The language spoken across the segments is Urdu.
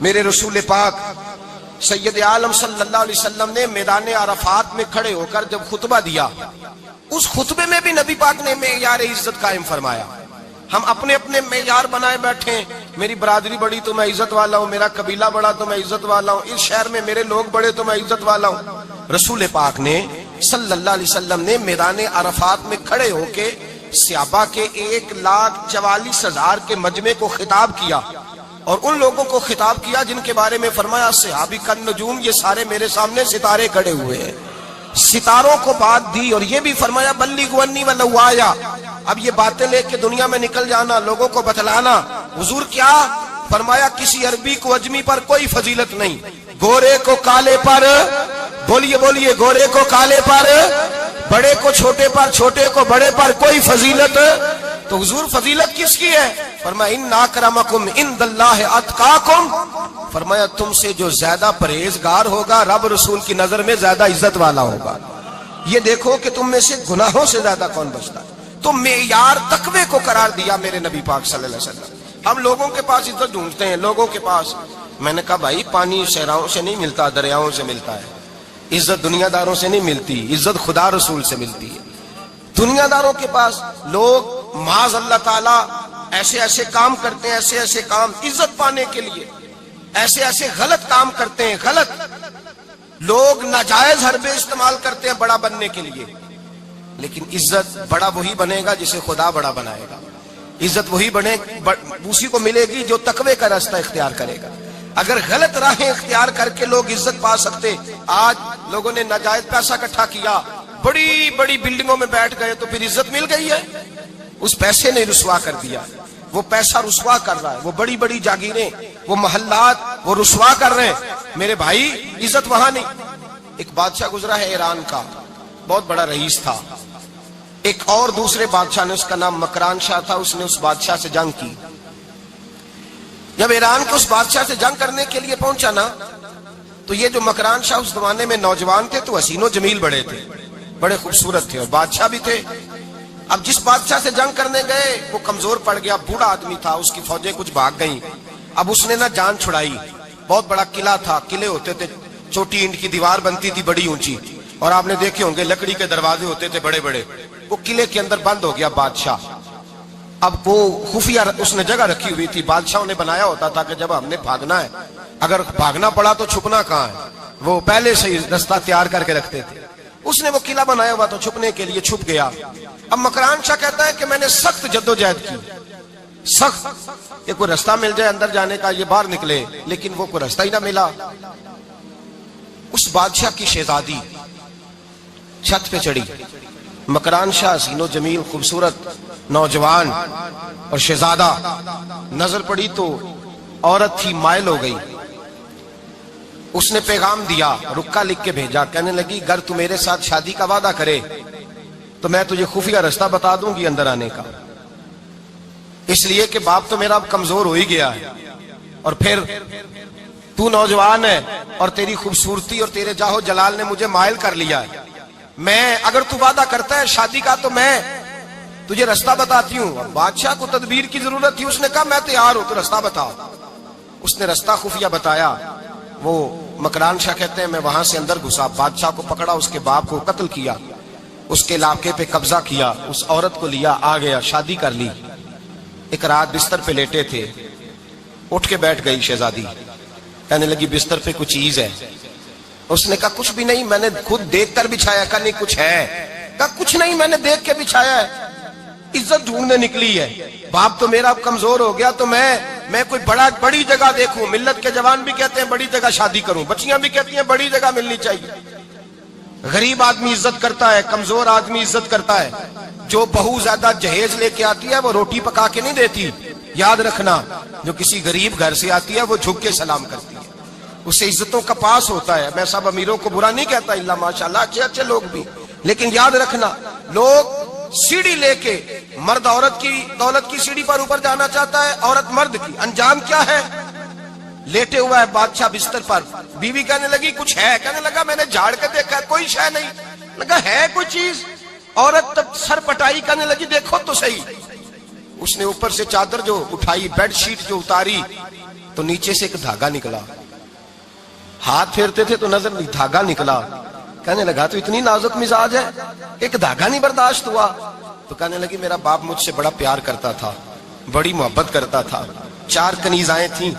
میرے رسول پاک سید عالم صلی اللہ علیہ وسلم نے میدان عرفات میں کھڑے ہو کر جب خطبہ دیا، اس خطبے میں بھی نبی پاک نے معیار عزت قائم فرمایا۔ ہم اپنے اپنے معیار بنائے بیٹھے ہیں، میری برادری بڑی تو میں عزت والا ہوں، میرا قبیلہ بڑا تو میں عزت والا ہوں، اس شہر میں میرے لوگ بڑے تو میں عزت والا ہوں۔ رسول پاک نے صلی اللہ علیہ وسلم نے میدان عرفات میں کھڑے ہو کے صحابہ کے 1,44,000 کے مجمع کو خطاب کیا، اور ان لوگوں کو خطاب کیا جن کے بارے میں فرمایا صحابی کا نجوم، یہ سارے میرے سامنے ستارے کھڑے ہوئے ہیں۔ ستاروں کو بات دی اور یہ بھی فرمایا بلغوا عنی ولو آیا، اب یہ باتیں لے کے دنیا میں نکل جانا، لوگوں کو بتلانا۔ حضور کیا فرمایا؟ کسی عربی کو اجمی پر کوئی فضیلت نہیں، گورے کو کالے پر، بولیے بولیے، گورے کو کالے پر، بڑے کو چھوٹے پر، چھوٹے کو بڑے پر کوئی فضیلت۔ تو حضور فضیلت کس کی ہے؟ فرمایا ان اکرمکم عند اللہ اتقاکم، فرمایا تم سے جو زیادہ پرہیزگار ہوگا رب رسول کی نظر میں زیادہ عزت والا ہوگا۔ یہ دیکھو کہ تم میں سے گناہوں سے زیادہ کون بچتا ہے۔ تو معیار تقوی کو قرار دیا میرے نبی پاک صلی اللہ علیہ وسلم۔ ہم لوگوں کے پاس عزت ڈھونڈتے ہیں، لوگوں کے پاس۔ میں نے کہا بھائی پانی صحراؤں سے نہیں ملتا، دریاؤں سے ملتا ہے۔ عزت دنیا داروں سے نہیں ملتی، عزت خدا رسول سے ملتی ہے۔ دنیا داروں کے پاس لوگ معاذ اللہ تعالی ایسے ایسے کام کرتے ہیں، ایسے ایسے کام عزت پانے کے لیے، ایسے ایسے غلط کام کرتے ہیں، غلط لوگ ناجائز حربے استعمال کرتے ہیں بڑا بننے کے لیے۔ لیکن عزت بڑا وہی بنے گا جسے خدا بڑا بنائے گا۔ عزت وہی بنے، اسی کو ملے گی جو تقوی کا راستہ اختیار کرے گا۔ اگر غلط راہیں اختیار کر کے لوگ عزت پا سکتے، آج لوگوں نے ناجائز پیسہ اکٹھا کیا، بڑی بڑی بلڈنگوں میں بیٹھ گئے، تو پھر عزت مل گئی ہے؟ اس پیسے نے رسوا کر دیا، وہ پیسہ رسوا کر رہا ہے، وہ بڑی بڑی جاگیریں، وہ محلات وہ رسوا کر رہے ہیں۔ میرے بھائی عزت وہاں نہیں۔ ایک بادشاہ گزرا ہے ایران کا، بہت بڑا رئیس تھا۔ ایک اور دوسرے بادشاہ نے، اس کا نام مکران شاہ تھا، اس نے اس بادشاہ سے جنگ کی۔ جب ایران کے اس بادشاہ سے جنگ کرنے کے لیے پہنچا نا، تو یہ جو مکران شاہ اس زمانے میں نوجوان تھے تو حسین و جمیل بڑے تھے، بڑے خوبصورت تھے، اور بادشاہ بھی تھے۔ اب جس بادشاہ سے جنگ کرنے گئے وہ کمزور پڑ گیا، بوڑھا آدمی تھا، اس کی فوجیں کچھ بھاگ گئیں۔ اب اس نے نا جان چھڑائی۔ بہت بڑا قلعہ تھا، قلعے ہوتے تھے، چھوٹی اینٹ کی دیوار بنتی تھی بڑی اونچی، اور آپ نے دیکھے ہوں گے لکڑی کے دروازے ہوتے تھے بڑے بڑے۔ وہ قلعے کے اندر بند ہو گیا بادشاہ۔ اب وہ خفیہ اس نے جگہ رکھی ہوئی تھی، بادشاہوں نے بنایا ہوتا تھا کہ جب ہم نے بھاگنا ہے، اگر بھاگنا پڑا تو چھپنا کہاں ہے، وہ پہلے سے ہی رستہ تیار کر کے رکھتے تھے۔ اس نے وہ قلعہ بنایا ہوا تو چھپنے کے لیے چھپ گیا۔ اب مکران شاہ کہتا ہے کہ میں نے سخت جدوجہد کی، سخت، یہ کوئی رستہ مل جائے اندر جانے کا، یہ باہر نکلے، لیکن وہ کوئی رستہ ہی نہ ملا۔ اس بادشاہ کی شہزادی چھت پہ چڑھی، مکران شاہ حسین و جمیل خوبصورت نوجوان اور شہزادہ، نظر پڑی تو عورت تھی، مائل ہو گئی۔ اس نے پیغام دیا، رکا لکھ کے بھیجا، کہنے لگی اگر تو میرے ساتھ شادی کا وعدہ کرے تو میں تجھے خفیہ رستہ بتا دوں گی اندر آنے کا، اس لیے کہ باپ تو میرا اب کمزور ہو ہی گیا ہے، اور پھر تو نوجوان ہے اور تیری خوبصورتی اور تیرے جاہو جلال نے مجھے مائل کر لیا ہے۔ میں اگر تو وعدہ کرتا ہے شادی کا تو میں تجھے رستہ بتاتی ہوں۔ بادشاہ کو تدبیر کی ضرورت تھی، اس نے کہا میں تیار ہوں، تو رستہ بتاؤ۔ اس نے رستہ خفیہ بتایا۔ وہ مکران شاہ کہتے ہیں میں وہاں سے اندر گھسا، بادشاہ کو پکڑا، اس کے باپ کو قتل کیا، اس کے علاقے پہ قبضہ کیا، اس عورت کو لیا، آ گیا، شادی کر لی۔ ایک رات بستر پہ لیٹے تھے، اٹھ کے بیٹھ گئی شہزادی، کہنے لگی بستر پہ کچھ چیز ہے۔ اس نے کہا کچھ بھی نہیں، میں نے خود دیکھ کر بچھایا۔ کہا نہیں کچھ ہے۔ کہا کچھ نہیں، میں نے دیکھ کے بچھایا ہے، عزت ڈھونڈنے نکلی ہے، باپ تو میرا اب کمزور ہو گیا، تو میں کوئی بڑی جگہ دیکھوں۔ ملت کے جوان بھی کہتے ہیں بڑی جگہ شادی کروں، بچیاں بھی کہتی ہیں بڑی جگہ ملنی چاہیے۔ غریب آدمی عزت کرتا ہے، کمزور آدمی عزت کرتا ہے۔ جو بہو زیادہ جہیز لے کے آتی ہے وہ روٹی پکا کے نہیں دیتی، یاد رکھنا۔ جو کسی غریب گھر سے آتی ہے وہ جھک کے سلام کرتی ہے، اسے عزتوں کا پاس ہوتا ہے۔ میں سب امیروں کو برا نہیں کہتا، اللہ ماشاءاللہ اچھے اچھے لوگ بھی، لیکن یاد رکھنا لوگ سیڑھی لے کے، مرد عورت کی دولت کی سیڑھی پر اوپر جانا چاہتا ہے، عورت مرد کی، انجام کیا ہے؟ لیٹے ہوا ہے بادشاہ بستر پر، بیوی کہنے لگی کچھ ہے، کہنے لگا میں نے جھاڑ کے دیکھا کوئی شے نہیں، لگا ہے کوئی چیز، عورت تب سر پٹائی، کہنے لگی دیکھو تو صحیح۔ اس نے اوپر سے چادر جو اٹھائی، بیڈ شیٹ جو اتاری، تو نیچے سے ایک دھاگا نکلا، ہاتھ پھیرتے تھے تو نظر دھاگا نکلا، کہنے لگا تو اتنی نازک مزاج ہے، ایک دھاگا نہیں برداشت ہوا؟ تو کہنے لگی میرا باپ مجھ سے بڑا پیار کرتا تھا، بڑی محبت کرتا تھا، 4 کنیزائیں تھیں،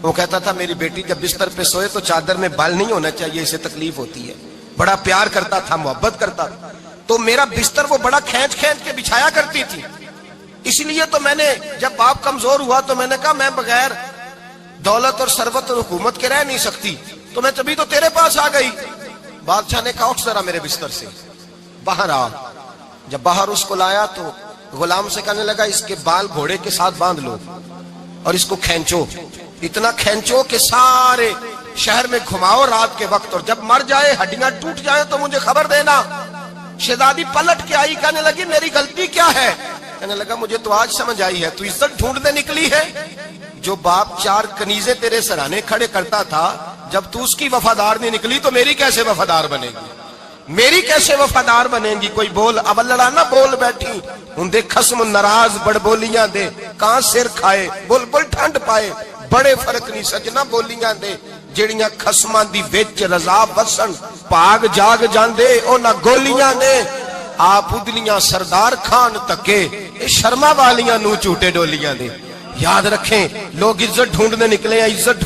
وہ کہتا تھا میری بیٹی جب بستر پہ سوئے تو چادر میں بال نہیں ہونا چاہیے، اسے تکلیف ہوتی ہے، بڑا پیار کرتا تھا، محبت کرتا تھا، تو میرا بستر وہ بڑا کھینچ کھینچ کے بچھایا کرتی تھی، اس لیے تو میں نے جب باپ کمزور ہوا تو میں نے کہا میں بغیر دولت اور ثروت اور حکومت کے رہ نہیں سکتی، تو میں تبھی تو تیرے پاس آ گئی۔ بادشاہ نے کہا اٹھ ذرا میرے بستر سے، باہر آ۔ جب باہر اس کو لایا تو غلام سے کہنے لگا اس کے بال گھوڑے کے ساتھ باندھ لو اور اس کو کھینچو، اتنا کھینچو کہ سارے شہر میں گھماؤ رات کے وقت، اور جب مر جائے ہڈیاں ٹوٹ جائیں تو مجھے خبر دینا۔ شہزادی پلٹ کے آئی، کہنے لگی میری غلطی کیا ہے؟ کہنے لگا مجھے تو آج سمجھ آئی ہے، تو عزت ڈھونڈنے نکلی ہے؟ جو باپ 4 کنیزیں تیرے سرانے کھڑے کرتا تھا، جب تو اس کی وفادار نہیں نکلی تو میری کیسے وفادار بنے گی؟ میری کیسے وفادار بنے گی؟ کوئی بول اب لڑانا بول بیٹھی ہوں دے خصم ناراض بڑ بولیاں دے، کہاں سر کھائے بل بل ٹھنڈ پائے، بڑے فرق نہیں سجنا بولیاں دے، جڑیاں خصماں دی وچ رضا وسن پاگ جاگ جاندے او نہ گولیاں دے، آپ ادلیاں سردار خان تکے اے شرما والیاں نو چوٹے ڈولیاں دے۔ یاد رکھیں لوگ عزت ڈھونڈنے نکلے ہیں، عزت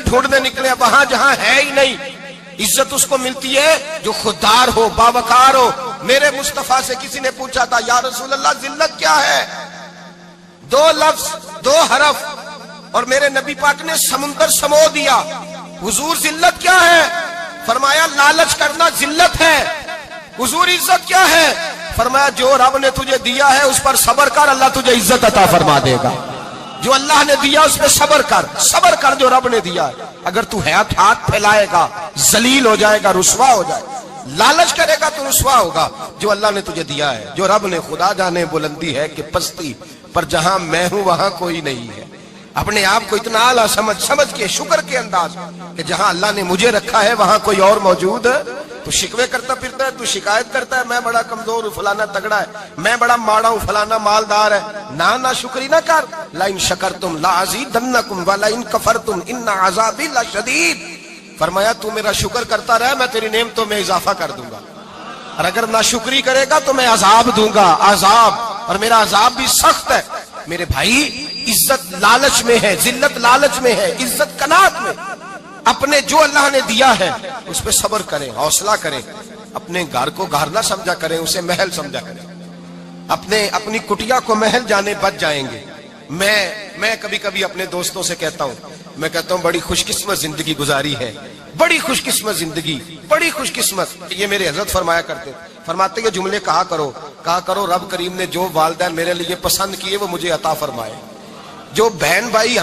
ڈھونڈنے نکلے ہیں وہاں جہاں ہے ہی نہیں۔ عزت اس کو ملتی ہے جو خوددار ہو، باوقار ہو۔ میرے مصطفیٰ سے کسی نے پوچھا تھا یا رسول اللہ ذلت کیا ہے؟ 2 لفظ 2 حرف اور میرے نبی پاک نے سمندر سمو دیا۔ حضور ذلت کیا ہے؟ فرمایا لالچ کرنا ذلت ہے۔ حضور عزت کیا ہے؟ فرمایا جو رب نے تجھے دیا ہے اس پر صبر کر، اللہ تجھے عزت عطا فرما دے گا۔ جو اللہ نے دیا اس پہ صبر کر جو رب نے دیا ہے۔ اگر تو ہاتھ پھیلائے گا ذلیل ہو جائے گا، رسوا ہو جائے گا، لالچ کرے گا تو رسوا ہوگا۔ جو اللہ نے تجھے دیا ہے، جو رب نے، خدا جانے بلندی ہے کہ پستی پر جہاں میں ہوں وہاں کوئی نہیں ہے۔ اپنے آپ کو اتنا اعلیٰ سمجھ کے شکر کے انداز کہ جہاں اللہ نے مجھے رکھا ہے وہاں کوئی اور موجود ہے۔ تو شکوے کرتا پھرتا ہے، تو شکایت کرتا ہے میں بڑا کمزور ہوں، فلانا تگڑا ہے، میں بڑا ماڑا ہوں، فلانا مالدار ہے۔ نہ شکری نہ کر۔ لئن شکرتم لازیدنکم ولئن کفرتم ان عذابی لشدید۔ فرمایا تو میرا شکر کرتا رہے، میں تیری نعمتوں میں اضافہ کر دوں گا، اور اگر ناشکری کرے گا تو میں عذاب دوں گا، عذاب، اور میرا عذاب بھی سخت ہے۔ میرے بھائی عزت لالچ میں ہے، ذلت لالچ میں ہے، عزت قناعت میں۔ اپنے جو اللہ نے دیا ہے اس پہ صبر کریں، حوصلہ کریں، اپنے گھر کو گھر نہ سمجھا کریں، اسے محل سمجھا کریں۔ اپنی کٹیا کو محل جانے بچ جائیں گے۔ میں کبھی کبھی اپنے دوستوں سے کہتا ہوں بڑی خوش قسمت زندگی گزاری ہے، بڑی خوش قسمت زندگی، بڑی خوش قسمت۔ یہ میرے حضرت فرمایا کرتے، فرماتے یہ جملے کہا کرو رب کریم نے جو والدین میرے لیے پسند کیے وہ مجھے عطا فرمائے۔ جو بہن بھائی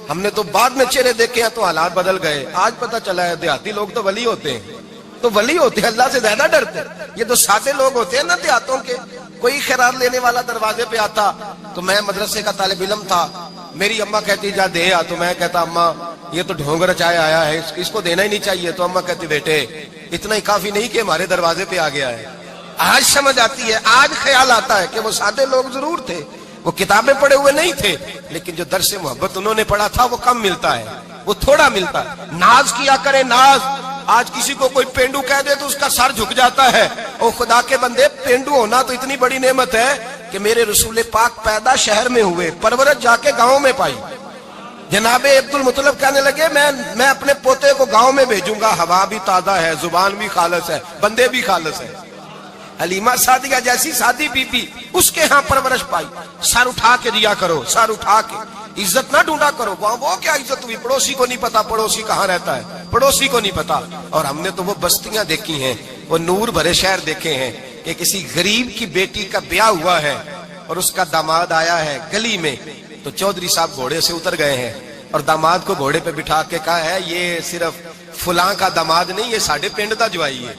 ہم نے تو بعد میں چہرے دیکھے ہیں تو حالات بدل گئے، آج پتہ چلا ہے دیہاتی لوگ تو ولی ہوتے ہیں، اللہ سے زیادہ ڈرتے ہیں۔ یہ تو سادے لوگ ہوتے ہیں نا دیہاتوں کے، کوئی خیرات لینے والا دروازے پہ آتا تو میں مدرسے کا طالب علم تھا، میری اماں کہتی جا دے آ، تو میں کہتا اماں یہ تو ڈھونگ رچایا آیا ہے، اس کو دینا ہی نہیں چاہیے، تو اماں کہتی بیٹے اتنا ہی کافی نہیں کہ ہمارے دروازے پہ آ گیا ہے۔ آج سمجھ آتی ہے، آج خیال آتا ہے کہ وہ سادے لوگ ضرور تھے، وہ کتابیں پڑھے ہوئے نہیں تھے، لیکن جو درس محبت انہوں نے پڑھا تھا وہ کم ملتا ہے، وہ تھوڑا ملتا ہے۔ ناز کیا کرے ناز۔ آج کسی کو کوئی پینڈو کہہ دے تو اس کا سر جھک جاتا ہے۔ او خدا کے بندے، پینڈو ہونا تو اتنی بڑی نعمت ہے کہ میرے رسول پاک پیدا شہر میں ہوئے، پرورش جا کے گاؤں میں پائی۔ جناب عبد المطلب کہنے لگے میں اپنے پوتے کو گاؤں میں بھیجوں گا، ہوا بھی تازہ ہے، زبان بھی خالص ہے، بندے بھی خالص ہے۔ حلیمہ سعدیہ جیسی سادی بی بی، اس کے ہاں پرورش پائی۔ سر اٹھا کے دیا کرو، سر اٹھا کے، عزت نہ ڈھونڈا کرو۔ وہ کیا عزت ہوئی؟ پڑوسی کو نہیں پتا پڑوسی کہاں رہتا ہے، پڑوسی کو نہیں پتا۔ اور ہم نے تو وہ بستیاں دیکھی ہیں، وہ نور بھرے شہر دیکھے ہیں کہ کسی غریب کی بیٹی کا بیاہ ہوا ہے اور اس کا داماد آیا ہے گلی میں، تو چودھری صاحب گھوڑے سے اتر گئے ہیں اور داماد کو گھوڑے پہ بٹھا کے کہا ہے یہ صرف فلاں کا داماد نہیں، یہ ساڑھے پنڈ کا جوائی ہے،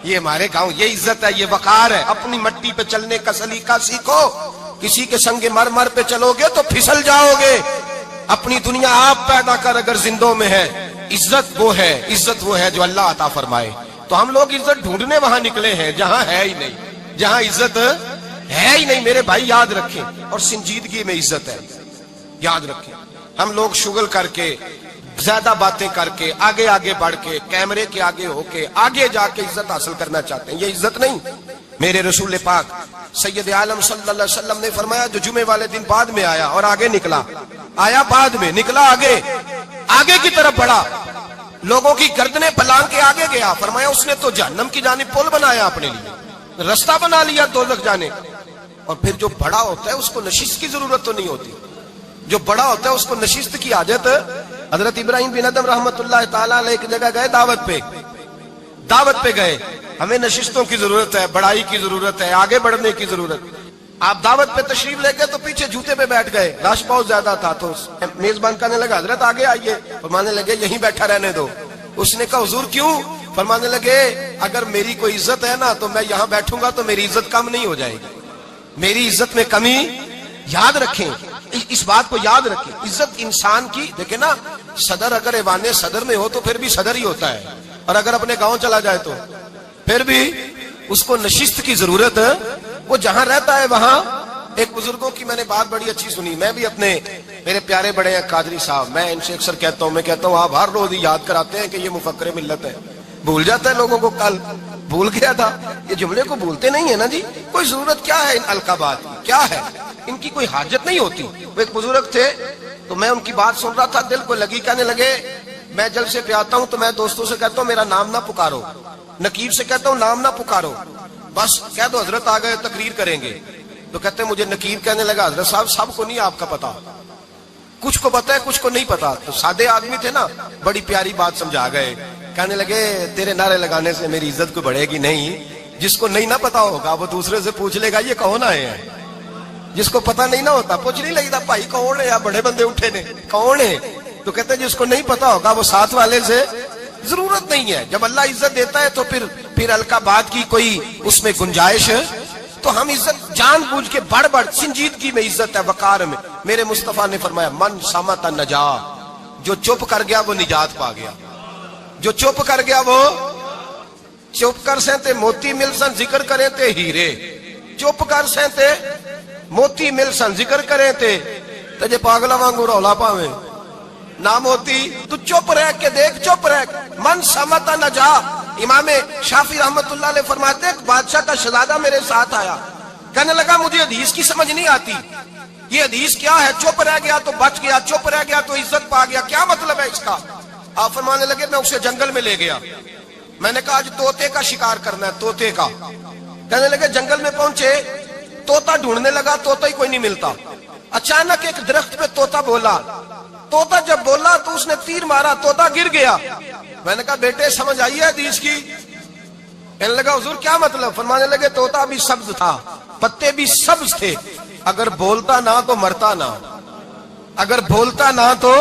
یہ ہمارے گاؤں، یہ عزت ہے، یہ وقار ہے۔ اپنی مٹی پہ چلنے کا سلیقہ سیکھو، کسی کے سنگ مرمر پہ چلو گے تو پھسل جاؤ گے۔ اپنی دنیا آپ پیدا کر اگر زندوں میں ہے، عزت وہ ہے جو اللہ عطا فرمائے۔ تو ہم لوگ عزت ڈھونڈنے وہاں نکلے ہیں جہاں ہے ہی نہیں، جہاں عزت ہے ہی نہیں۔ میرے بھائی یاد رکھیں، اور سنجیدگی میں عزت ہے، یاد رکھیں۔ ہم لوگ شغل کر کے زیادہ باتیں کر کے آگے آگے بڑھ کے کیمرے کے آگے ہو کے آگے جا کے عزت حاصل کرنا چاہتے ہیں. یہ عزت نہیں. میرے رسول پاک سید عالم صلی اللہ علیہ وسلم نے فرمایا جو جمعے والے دن بعد میں آیا اور آگے نکلا, آیا بعد میں, نکلا آگے, آگے کی طرف بڑھا, لوگوں کی گردنیں پلانگ کے آگے گیا, فرمایا اس نے تو جہنم کی جانب پل بنایا, اپنے لیے رستہ بنا لیا دوزخ جانے. اور پھر جو بڑا ہوتا ہے اس کو نشست کی ضرورت تو نہیں ہوتی. جو بڑا ہوتا ہے اس کو نشست کی حاجت. حضرت ابراہیم بن ادم رحمت اللہ تعالیٰ علیہ ایک جگہ گئے, دعوت پہ گئے. ہمیں نشستوں کی ضرورت ہے, بڑائی کی ضرورت ہے, آگے بڑھنے کی ضرورت. آپ دعوت پہ تشریف لے گئے تو پیچھے جوتے پہ بیٹھ گئے, رش بہت زیادہ تھا. تو میزبان کہنے لگا حضرت آگے آئیے, فرمانے لگے یہیں بیٹھا رہنے دو. اس نے کہا حضور کیوں؟ فرمانے لگے اگر میری کوئی عزت ہے نا تو میں یہاں بیٹھوں گا تو میری عزت کم نہیں ہو جائے گی, میری عزت میں کمی. یاد رکھیں, اس بات کو یاد رکھیں. عزت انسان کی, دیکھیں نا, صدر اگر ایوان صدر میں ہو تو پھر بھی صدر ہی ہوتا ہے, اور اگر اپنے گاؤں چلا جائے تو پھر بھی اس کو نشست کی ضرورت ہے. وہ جہاں رہتا ہے وہاں. ایک بزرگوں کی میں نے بات بڑی اچھی سنی. میں بھی اپنے, میرے پیارے بڑے ہیں قادری صاحب, میں ان سے اکثر کہتا ہوں, میں کہتا ہوں آپ ہر روز یاد کراتے ہیں کہ یہ مفکر ملت ہے. بھول جاتا ہے لوگوں کو, کل بھول گیا تھا. یہ جملے کو بھولتے نہیں ہے نا جی. کوئی ضرورت کیا ہے ان القابات کی, کیا ہے ان کی, کوئی حاجت نہیں ہوتی. وہ ایک بزرگ تھے تو میں ان کی بات سن رہا تھا, دل کو لگی. کہنے لگے میں جلسے پہ آتا ہوں تو میں دوستوں سے کہتا ہوں میرا نام نہ پکارو, نقیب سے کہتا ہوں نام نہ پکارو, بس کہہ دو حضرت آ گئے تقریر کریں گے. تو کہتے ہیں مجھے نقیب کہنے لگا حضرت صاحب سب کو نہیں آپ کا پتا, کچھ کو پتا ہے کچھ کو نہیں پتا. تو سادے آدمی تھے نا, بڑی پیاری بات سمجھا گئے. کہنے لگے تیرے نعرے لگانے سے میری عزت کو بڑھے گی نہیں. جس کو نہیں نہ پتا ہوگا وہ دوسرے سے پوچھ لے گا یہ کون آئے ہیں. جس کو پتا نہیں نہ ہوتا پوچھ نہیں لگتا بھائی کون ہے, یا بڑے بندے اٹھے نے کون ہے. تو کہتے ہیں جس کو نہیں پتا ہوگا وہ ساتھ والے سے ضرورت نہیں ہے. جب اللہ عزت دیتا ہے تو پھر القابات کی کوئی اس میں گنجائش. تو ہم عزت جان بوجھ کے بڑھ سنجیدگی میں عزت ہے, وقار میں. میرے مصطفیٰ نے فرمایا من سامت نجا, جو چپ کر گیا وہ نجات پا گیا. جو چپ کر گیا وہ چپ کر سہتے موتی مل سن ذکر کریں تے ہیرے. چپ کر سہتے موتی مل سن ذکر کریں تے جے پاگلا وانگو رولا پاویں نہ موتی. تو چپ رہ کے دیکھ, چپ رہ من سمت نجا. امام شافعی رحمت اللہ علیہ فرماتے ایک بادشاہ کا شہزادہ میرے ساتھ آیا, کہنے لگا مجھے حدیث کی سمجھ نہیں آتی, یہ حدیث کیا ہے, چپ رہ گیا تو بچ گیا, چپ رہ گیا تو عزت پا گیا, کیا مطلب ہے اس کا؟ آپ فرمانے لگے میں اسے جنگل میں لے گیا, میں نے کہا آج طوطے کا شکار کرنا ہے, طوطے کا. کہنے لگے جنگل میں پہنچے, طوطا ڈھونڈنے لگا, طوطا ہی کوئی نہیں ملتا. اچانک ایک درخت پہ طوطا بولا, طوطا جب بولا تو اس نے تیر مارا, طوطا گر گیا. میں نے کہا بیٹے سمجھ آئی ہے حدیث کی؟ کہنے لگا حضور کیا مطلب؟ فرمانے لگے طوطا بھی سبز تھا, پتے بھی سبز تھے, اگر بولتا نہ تو مرتا نہ, اگر بولتا نہ تو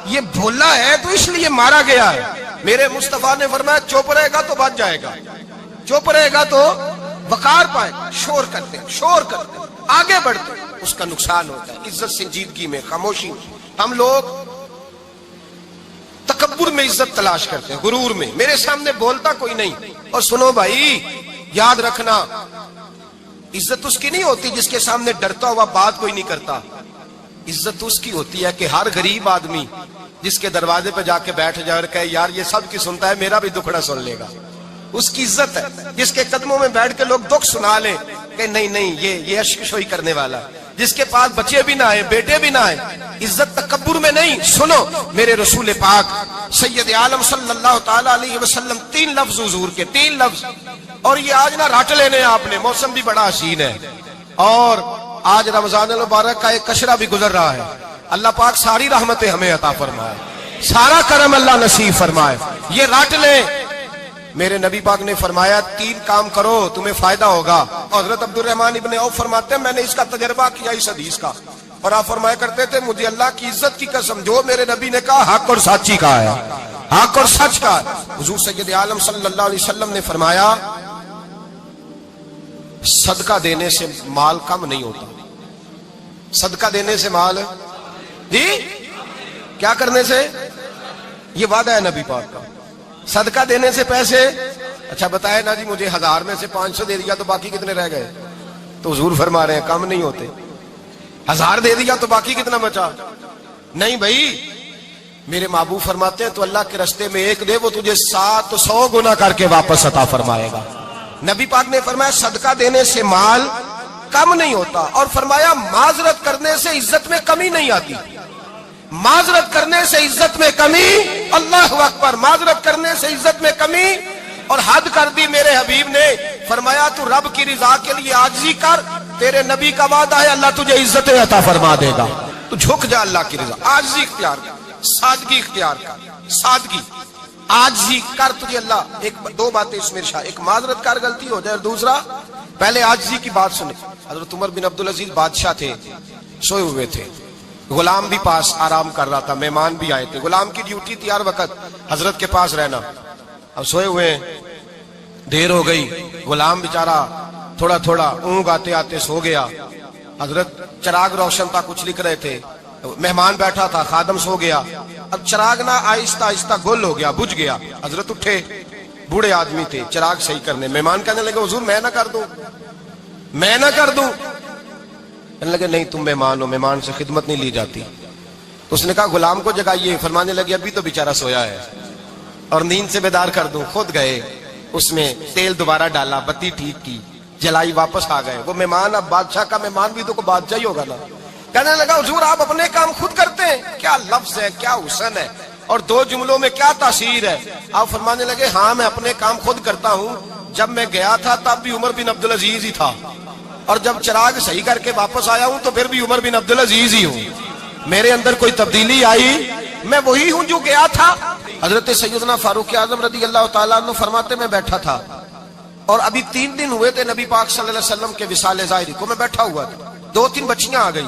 یہ بولا ہے تو اس لیے مارا گیا ہے. میرے مصطفیٰ نے فرمایا چپ رہے گا تو بچ جائے گا, چپ رہے گا تو وقار پائے. شور کرتے آگے بڑھتے اس کا نقصان ہوتا ہے. عزت سنجیدگی میں, خاموشی میں. ہم لوگ تکبر میں عزت تلاش کرتے ہیں, غرور میں. میرے سامنے بولتا کوئی نہیں. اور سنو بھائی یاد رکھنا, عزت اس کی نہیں ہوتی جس کے سامنے ڈرتا ہوا بات کوئی نہیں کرتا. عزت اس کی ہوتی ہے کہ ہر غریب آدمی جس کے دروازے پہ جا کے بیٹھ جائے اور کہے یار یہ سب کی سنتا ہے, میرا بھی دکھڑا سن لے گا, اس کی عزت ہے. جس کے قدموں میں بیٹھ کے لوگ دکھ سنا لیں کہ نہیں یہ عشق شوئی کرنے والا, جس کے پاس بچے بھی نہ آئے, بیٹے بھی نہ آئے. عزت تکبر میں نہیں. سنو میرے رسول پاک سید عالم صلی اللہ تعالی علیہ وسلم 3 لفظ حضور کے, 3 لفظ. اور یہ آج نہ رٹ لینے آپ نے, موسم بھی بڑا حسین ہے اور آج رمضان المبارک کا ایک کشرہ بھی گزر رہا ہے. اللہ پاک ساری رحمتیں ہمیں عطا فرمائے, سارا کرم اللہ نصیب فرمائے. یہ رٹ لیں. میرے نبی پاک نے فرمایا 3 کام کرو تمہیں فائدہ ہوگا. حضرت عبد الرحمن ابن عوف فرماتے ہیں میں نے اس کا تجربہ کیا اس حدیث کا, اور آپ فرمایا کرتے تھے مجھے اللہ کی عزت کی قسم جو میرے نبی نے کہا حق اور سچی کہا ہے, حق اور سچ کا. حضور سید عالم صلی اللہ علیہ وسلم نے فرمایا صدقہ دینے سے مال کم نہیں ہوتا. صدقہ دینے سے مال جی کیا کرنے سے, یہ وعدہ ہے نبی پاک کا. صدقہ دینے سے پیسے, اچھا بتائے نا جی مجھے 1000 میں سے 500 دے دیا تو باقی کتنے رہ گئے؟ تو حضور فرما رہے ہیں کم نہیں ہوتے. 1000 دے دیا تو باقی کتنا بچا؟ نہیں بھائی، میرے محبوب فرماتے ہیں تو اللہ کے راستے میں ایک دے، وہ تجھے 700 گنا کر کے واپس عطا فرمائے گا۔ نبی پاک نے فرمایا صدقہ دینے سے مال کم نہیں ہوتا، اور فرمایا معذرت کرنے سے عزت میں کمی نہیں آتی۔ معذرت کرنے سے عزت میں کمی، اللہ اکبر، معذرت کرنے سے عزت میں کمی، اور حد کر دی میرے حبیب نے، فرمایا تو رب کی رضا کے لیے عاجزی کر، تیرے نبی کا وعدہ ہے اللہ تجھے عزت عطا فرما دے گا۔ تو جھک جا اللہ کی رضا، عاجزی اختیار کر، سادگی اختیار کر، سادگی عاجزی کر، تجھے اللہ دو باتیں اس میں ارشاد، ایک معذرت کر غلطی ہو جائے، اور دوسرا پہلے عاجزی کی بات سنے۔ حضرت عمر بن عبدالعزیز بادشاہ تھے، سوئے ہوئے تھے، غلام بھی پاس آرام کر رہا تھا، مہمان بھی آئے تھے، غلام کی ڈیوٹی تھی ہر وقت حضرت کے پاس رہنا۔ اب سوئے ہوئے، دیر ہو گئی، غلام بیچارہ تھوڑا تھوڑا اونگ آتے آتے سو گیا۔ حضرت چراغ روشن تھا، کچھ لکھ رہے تھے، مہمان بیٹھا تھا، خادم سو گیا، اب چراغ نہ آہستہ آہستہ گل ہو گیا، بجھ گیا۔ حضرت اٹھے، بوڑھے آدمی تھے، چراغ صحیح کرنے، مہمان کہنے لگے حضور میں نہ کر دوں، میں نہ کر دوں، کہنے لگے نہیں تم مہمان ہو، مہمان سے خدمت نہیں لی جاتی۔ تو اس نے کہا غلام کو جگائیے، فرمانے لگے ابھی تو بیچارہ سویا ہے اور نیند سے بیدار کر دوں۔ خود گئے، اس میں تیل دوبارہ ڈالا، بتی ٹھیک کی، جلائی، واپس آ گئے۔ وہ مہمان، اب بادشاہ کا مہمان بھی تو کوئی بادشاہ ہی ہوگا نا، کہنے لگا حضور آپ اپنے کام خود کرتے ہیں، کیا لفظ ہے، کیا حسن ہے، اور دو جملوں میں کیا تاثیر ہے۔ آپ فرمانے لگے ہاں میں اپنے کام خود کرتا ہوں، جب میں گیا تھا تب بھی عمر بن عبدالعزیز ہی تھا، اور جب چراغ صحیح کر کے واپس آیا ہوں تو پھر بھی عمر بن عبدالعزیز ہی ہوں، میرے اندر کوئی تبدیلی آئی، میں وہی ہوں جو گیا تھا۔ حضرت سیدنا فاروق اعظم رضی اللہ تعالیٰ عنہ فرماتے میں بیٹھا تھا، اور ابھی 3 دن ہوئے تھے نبی پاک صلی اللہ علیہ وسلم کے وصال ظاہری کو، میں بیٹھا ہوا تھا، 2-3 بچیاں آ گئی،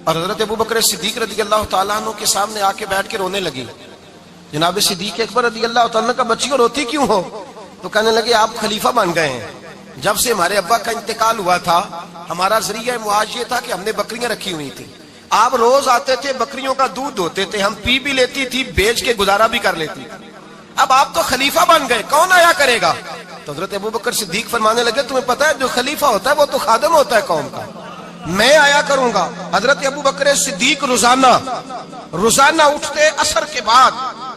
اور حضرت ابوبکر صدیق رضی اللہ تعالیٰ عنہ کے سامنے آ کے بیٹھ کے رونے لگی۔ جناب صدیق اکبر رضی اللہ تعالیٰ عنہ کا بچیوں روتی کیوں ہو؟ تو کہنے لگے آپ خلیفہ بن گئے ہیں، جب سے ہمارے ابا کا انتقال ہوا تھا ہمارا ذریعہ معاش یہ تھا کہ ہم نے بکریاں رکھی ہوئی تھی، آپ روز آتے تھے، بکریوں کا دودھ دھوتے تھے، ہم پی بھی لیتی تھی، بیچ کے گزارا بھی کر لیتی، اب آپ تو خلیفہ بن گئے، کون آیا کرے گا؟ تو حضرت ابوبکر صدیق فرمانے لگے تمہیں پتہ ہے جو خلیفہ ہوتا ہے وہ تو خادم ہوتا ہے قوم کا، میں آیا کروں گا۔ حضرت ابوبکر صدیق روزانہ اٹھتے عصر کے بعد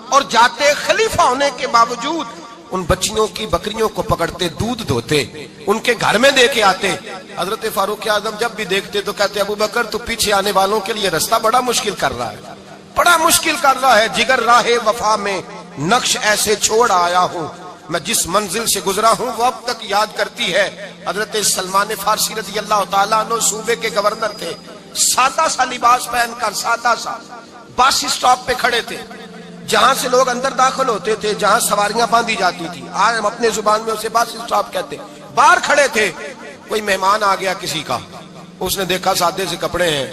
اور جاتے، خلیفہ ہونے کے باوجود ان بچیوں کی بکریوں کو پکڑتے، دودھ دھوتے، ان کے گھر میں دے کے آتے۔ حضرت فاروق اعظم جب بھی دیکھتے تو کہتے ابوبکر تو پیچھے آنے والوں کے لیے راستہ بڑا مشکل کر رہا ہے، بڑا مشکل کر رہا ہے، جگر راہ وفا میں نقش ایسے چھوڑ آیا ہوں، میں جس منزل سے گزرا ہوں وہ اب تک یاد کرتی ہے۔ حضرت سلمان فارسی رضی اللہ تعالیٰ عنہ صوبے کے گورنر تھے، سادہ سا لباس پہن کر، سادہ سا، بس اسٹاپ پہ کھڑے تھے، جہاں سے لوگ اندر داخل ہوتے تھے، جہاں سواریاں باندھی جاتی تھی، آج ہم اپنے زبان میں اسے بس اسٹاپ کہتے، باہر کھڑے تھے۔ کوئی مہمان آ گیا کسی کا، اس نے دیکھا سادے سے کپڑے ہیں،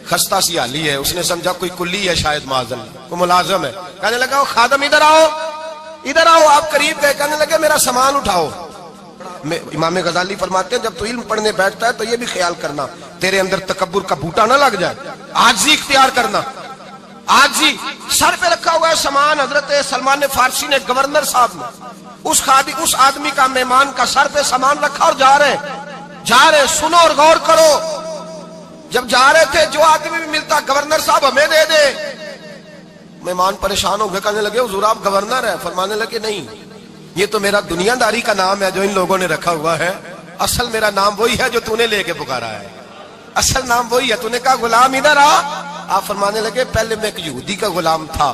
خستہ سی حالی ہے، اس نے سمجھا کوئی کلی ہے شاید، معذل کوئی ملازم ہے، کہنے لگا خادم ادھر آؤ، ادھر آؤ، آپ قریب گئے، کہنے لگے میرا سامان اٹھاؤ۔ امام غزالی فرماتے ہیں جب تو علم پڑھنے بیٹھتا ہے تو یہ بھی خیال کرنا تیرے اندر تکبر کا بوٹا نہ لگ جائے، عاجزی اختیار کرنا، عاجزی۔ سر پہ رکھا ہوا ہے سامان، حضرت سلمان فارسی نے، گورنر صاحب نے، اس آدمی کا، مہمان کا سر پہ سامان رکھا اور جا رہے، سنو اور غور کرو، جب جا رہے تھے جو آدمی بھی ملتا گورنر صاحب ہمیں دے دے، مہمان پریشان ہو گئے، کہنے لگے حضور آپ گورنر ہیں؟ فرمانے لگے نہیں، یہ تو میرا دنیا داری کا نام ہے جو ان لوگوں نے رکھا ہوا ہے، اصل میرا نام وہی ہے جو تو نے لے کے پکارا ہے، اصل نام وہی ہے۔ تو نے کہا غلام ادھر آ، آپ فرمانے لگے پہلے میں ایک یہودی کا غلام تھا،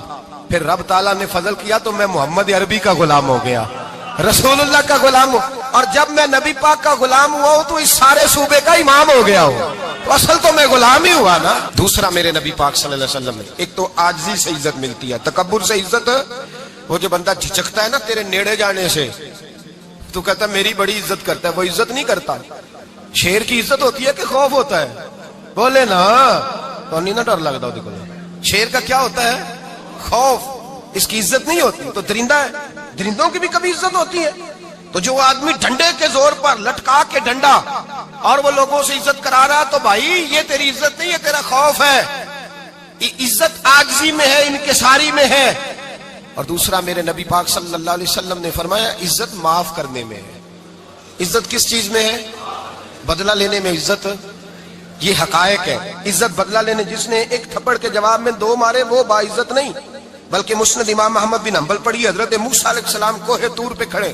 پھر رب تعالیٰ نے فضل کیا تو میں محمد عربی کا غلام ہو گیا، رسول اللہ کا غلام ہوں، اور جب میں نبی پاک کا غلام ہوا ہوں تو اس سارے صوبے کا امام ہو گیا ہوں، تو اصل تو میں غلام ہی ہوا نا۔ دوسرا میرے نبی پاک صلی اللہ علیہ وسلم نے، ایک تو عاجزی سے عزت ملتی ہے، تکبر سے عزت، وہ جو بندہ جھجکتا ہے نا تیرے نیڑے جانے سے، تو کہتا ہے میری بڑی عزت کرتا ہے، وہ عزت نہیں کرتا۔ شیر کی عزت ہوتی ہے کہ خوف ہوتا ہے؟ بولے نا، تو نہیں نہ ڈر لگتا دیکھو، شیر کا کیا ہوتا ہے؟ خوف، اس کی عزت نہیں ہوتی۔ تو درندہ ہے، درندوں کی بھی کبھی عزت ہوتی ہے؟ تو جو آدمی ڈنڈے کے زور پر لٹکا کے ڈنڈا اور وہ لوگوں سے عزت کرا رہا، تو بھائی یہ تیری عزت نہیں ہے، تیرا خوف ہے۔ عزت عاجزی میں ہے، انکساری میں ہے۔ اور دوسرا میرے نبی پاک صلی اللہ علیہ وسلم نے فرمایا عزت معاف کرنے میں ہے۔ عزت کس چیز میں ہے؟ بدلہ لینے میں عزت یہ حقائق ہے. عزت بدلہ لینے جس نے ایک تھپڑ کے جواب میں 2 مارے وہ باعزت نہیں، بلکہ مسند امام محمد بن حنبل پڑھی. حضرت موسیٰ علیہ السلام کوہ طور پہ کھڑے،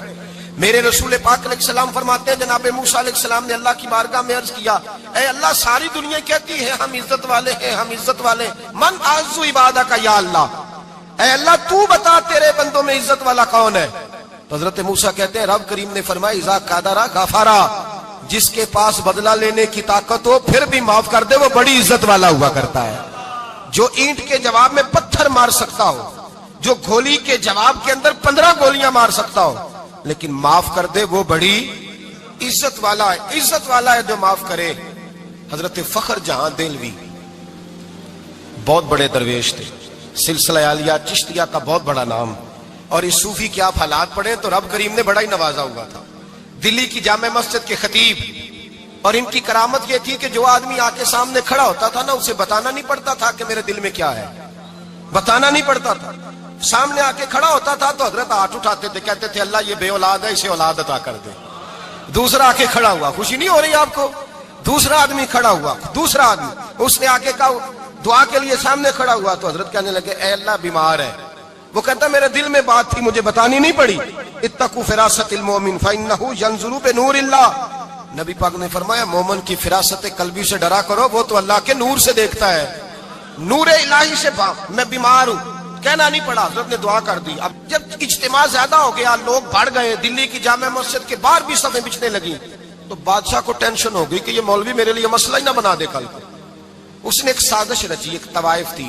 میرے رسول پاک علیہ السلام فرماتے ہیں جناب موسیٰ علیہ السلام نے اللہ کی بارگاہ میں عرض کیا، اے اللہ ساری دنیا کہتی ہے ہم عزت والے ہیں، ہم عزت والے، من اعز عبادہ کا یا اللہ، اے اللہ تو بتا تیرے بندوں میں عزت والا کون ہے؟ تو حضرت موسیٰ کہتے ہیں رب کریم نے فرمایا اذا قادرا غفارا، جس کے پاس بدلہ لینے کی طاقت ہو پھر بھی معاف کر دے وہ بڑی عزت والا ہوا کرتا ہے. جو اینٹ کے جواب میں پتھر مار سکتا ہو، جو گولی کے جواب کے اندر 15 گولیاں مار سکتا ہو لیکن معاف کر دے وہ بڑی عزت والا ہے. عزت والا ہے جو معاف کرے. حضرت فخر جہاں دہلوی بہت بڑے درویش تھے، سلسلہ عالیہ چشتیہ کا بہت بڑا نام، اور اس صوفی کے آپ حالات پڑھیں تو رب کریم نے بڑا ہی نوازا ہوا تھا. دلی کی جامع مسجد کے خطیب، اور ان کی کرامت یہ تھی کہ جو آدمی آ کے سامنے کھڑا ہوتا تھا نا اسے بتانا نہیں پڑتا تھا کہ میرے دل میں کیا ہے، بتانا نہیں پڑتا تھا. سامنے آ کے کھڑا ہوتا تھا تو حضرت ہاتھ اٹھاتے تھے، کہتے تھے اللہ یہ بے اولاد ہے اسے اولاد عطا کر دے. دوسرا آ کے کھڑا ہوا، خوشی نہیں ہو رہی آپ کو؟ دوسرا آدمی کھڑا ہوا، دوسرا آدمی اس نے آ کے کہا دعا کے لیے سامنے کھڑا ہوا تو حضرت کہنے لگے اے اللہ بیمار ہے. وہ کہتا میرے دل میں بات تھی مجھے بتانی نہیں پڑی. اتقوا فراست المؤمن فانه ينظر بنور اللہ. نبی پاک نے فرمایا مومن کی فراست قلبی سے ڈرا کرو، وہ تو اللہ کے نور سے دیکھتا ہے، نور الہی سے. میں بیمار ہوں کہنا نہیں پڑا، حضرت نے دعا کر دی. اب جب اجتماع زیادہ ہو گیا، لوگ بڑھ گئے، دلی کی جامع مسجد کے باہر بھی صفیں بچھنے لگی، تو بادشاہ کو ٹینشن ہو گئی کہ یہ مولوی میرے لیے مسئلہ ہی نہ بنا دے کل کو. اس نے ایک سازش رچی، ایک طوائف تھی،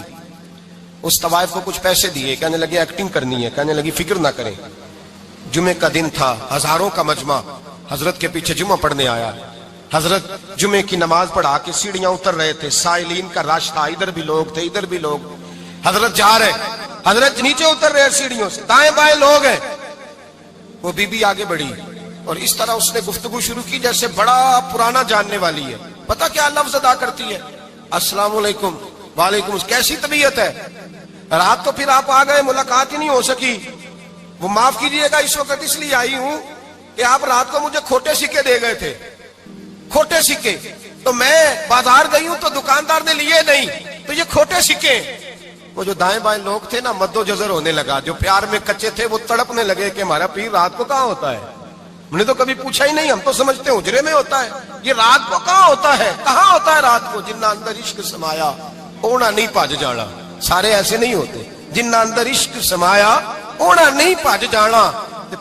اس طوائف کو کچھ پیسے دیے، کہنے لگے ایکٹنگ کرنی ہے، کہنے لگی فکر نہ کریں. جمعے کا دن تھا، ہزاروں کا مجمع حضرت کے پیچھے جمعہ پڑھنے آیا. حضرت جمعے کی نماز پڑھا کے سیڑھیاں اتر رہے تھے، سائلین کا رش تھا، ادھر بھی لوگ تھے ادھر بھی لوگ. حضرت جا رہے، حضرت نیچے اتر رہے سیڑھیوں سے، دائیں بائیں لوگ ہیں. وہ بی بی آگے بڑھی اور اس طرح اس نے گفتگو شروع کی جیسے بڑا پرانا جاننے والی ہے. پتہ کیا لفظ ادا کرتی ہے؟ السلام علیکم. وعلیکم. کیسی طبیعت ہے؟ رات تو پھر آپ آ گئے، ملاقات ہی نہیں ہو سکی. وہ معاف کیجئے گا اس وقت اس لیے آئی ہوں کہ آپ رات کو مجھے کھوٹے سکے دے گئے تھے، کھوٹے سکے، تو میں بازار گئی ہوں تو دکاندار نے لیے نہیں، تو یہ کھوٹے سکے. وہ جو دائیں بائیں لوگ تھے نا مد و جزر ہونے لگا، جو پیار میں کچے تھے وہ تڑپنے لگے کہ ہمارا پیر رات کو کہاں ہوتا ہے. ہم نے تو کبھی پوچھا ہی نہیں، ہم تو سمجھتے ہیں حجرے میں ہوتا ہے، یہ رات کو کہاں ہوتا ہے، کہاں ہوتا ہے رات کو. جنہ اندر عشق سمایا اونا نہیں پاج جانا. سارے ایسے نہیں ہوتے. جنہ اندر عشق سمایا اونا نہیں پاج جانا.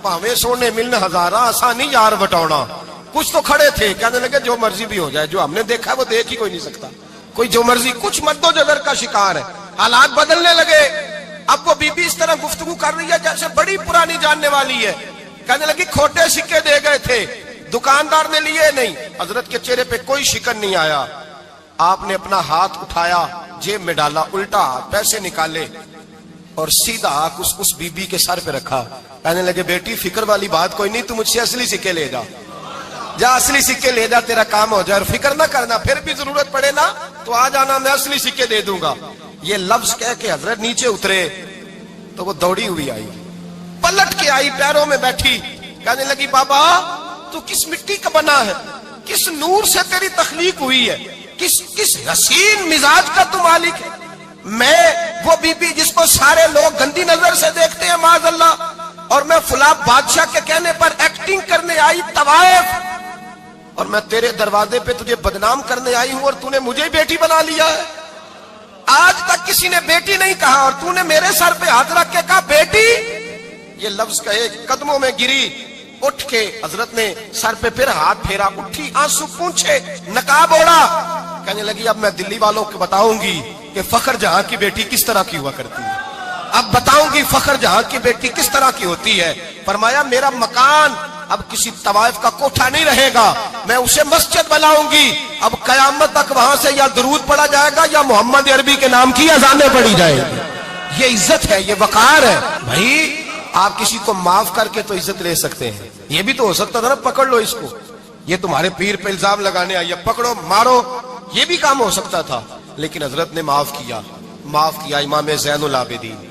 پاوے سونے ملن ہزارہ آسانی یار بٹاؤنا. کچھ تو کھڑے تھے کہنے لگے جو مرضی بھی ہو جائے، جو ہم نے دیکھا وہ دیکھ ہی کوئی نہیں سکتا، کوئی جو مرضی. کچھ مد و جزر کا شکار ہے. حالات بدلنے لگے. اب وہ بی بی اس طرح گفتگو کر رہی ہے جیسے بڑی پرانی جاننے والی ہے. کہنے لگی کھوٹے سکے دے گئے تھے، دکاندار نے لیے نہیں. حضرت کے چہرے پہ کوئی شکن نہیں آیا. آپ نے اپنا ہاتھ اٹھایا، جیب میں ڈالا، الٹا پیسے نکالے اور سیدھا اس بی بی کے سر پہ رکھا. کہنے لگے بیٹی فکر والی بات کوئی نہیں، تم مجھ سے اصلی سکے لے جا، جا اصلی سکے لے جا، تیرا کام ہو جائے، اور فکر نہ کرنا، پھر بھی ضرورت پڑے نا تو آ جانا، میں اصلی سکے دے دوں گا. یہ لفظ کہہ کے حضرت نیچے اترے تو وہ دوڑی ہوئی آئی، پلٹ کے آئی، پیروں میں بیٹھی. کہنے لگی بابا تو کس مٹی کا بنا ہے، کس نور سے تیری تخلیق ہوئی ہے، کس حسین مزاج کا تو مالک ہے. میں وہ بی بی جس کو سارے لوگ گندی نظر سے دیکھتے ہیں معاذ اللہ، اور میں فلاں بادشاہ کے کہنے پر ایکٹنگ کرنے آئی طوائف، اور میں تیرے دروازے پہ تجھے بدنام کرنے آئی ہوں اور تو نے مجھے بیٹی بنا لیا ہے. آج تک کسی نے بیٹی نہیں کہا اور تو نے میرے سر پہ ہاتھ رکھ کے کہا بیٹی. یہ لفظ کہے قدموں میں گری، اٹھ کے حضرت نے سر پہ پھر ہاتھ پھیرا، اٹھی، آنسو پونچھے، نقاب اوڑا. کہنے لگی اب میں دلی والوں کو بتاؤں گی کہ فخر جہاں کی بیٹی کس طرح کی ہوا کرتی ہے، اب بتاؤں گی فخر جہاں کی بیٹی کس طرح کی ہوتی ہے. فرمایا میرا مکان اب کسی طوائف کا کوٹھا نہیں رہے گا، میں اسے مسجد بناؤں گی. اب قیامت تک وہاں سے یا درود پڑھا جائے گا یا محمد عربی کے نام کی اذانیں پڑھی جائیں گی. یہ عزت ہے، یہ وقار ہے. بھائی آپ کسی کو معاف کر کے تو عزت لے سکتے ہیں، یہ بھی تو ہو سکتا تھا نا پکڑ لو اس کو، یہ تمہارے پیر پہ الزام لگانے آئی، پکڑو مارو، یہ بھی کام ہو سکتا تھا. لیکن حضرت نے معاف کیا، معاف کیا. امام زین العابدین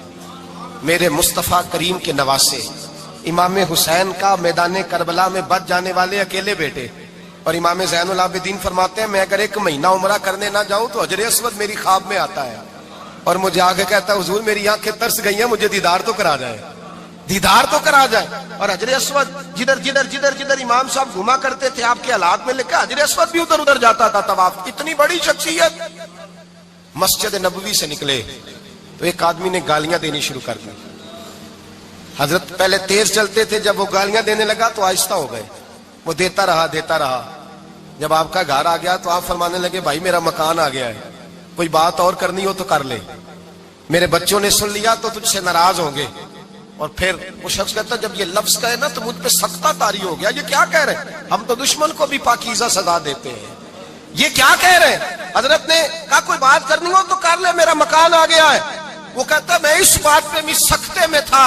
میرے مصطفیٰ کریم کے نواسے، امام حسین کا میدان کربلا میں بچ جانے والے اکیلے بیٹے، اور امام زین العابدین فرماتے ہیں میں اگر 1 مہینہ عمرہ کرنے نہ جاؤں تو حجر اسود میری خواب میں آتا ہے اور مجھے آگے کہتا ہے حضور میری آنکھیں ترس گئی ہیں، مجھے دیدار تو کرا جائے، دیدار تو کرا جائے۔ اور حجر اسود جدھر امام صاحب گھوما کرتے تھے آپ کے حالات میں لکھا حجر اسود بھی ادھر جاتا تھا طواف۔ اتنی بڑی شخصیت۔ مسجد نبوی سے نکلے تو ایک آدمی نے گالیاں دینی شروع کر دی۔ حضرت پہلے تیز چلتے تھے، جب وہ گالیاں دینے لگا تو آہستہ ہو گئے، وہ دیتا رہا۔ جب آپ کا گھر آ گیا تو آپ فرمانے لگے بھائی میرا مکان آ گیا ہے، کوئی بات اور کرنی ہو تو کر لے، میرے بچوں نے سن لیا تو تجھ سے ناراض ہوں گے۔ اور پھر وہ شخص کہتا جب یہ لفظ کہے نا تو مجھ پہ سختہ طاری ہو گیا، یہ کیا کہہ رہے ہیں؟ ہم تو دشمن کو بھی پاکیزہ سزا دیتے ہیں، یہ کیا کہہ رہے ہیں؟ حضرت نے کہا کوئی بات کرنی ہو تو کر لے، میرا مکان آ گیا ہے۔ وہ کہتا میں اس بات پہ بھی سختے میں تھا۔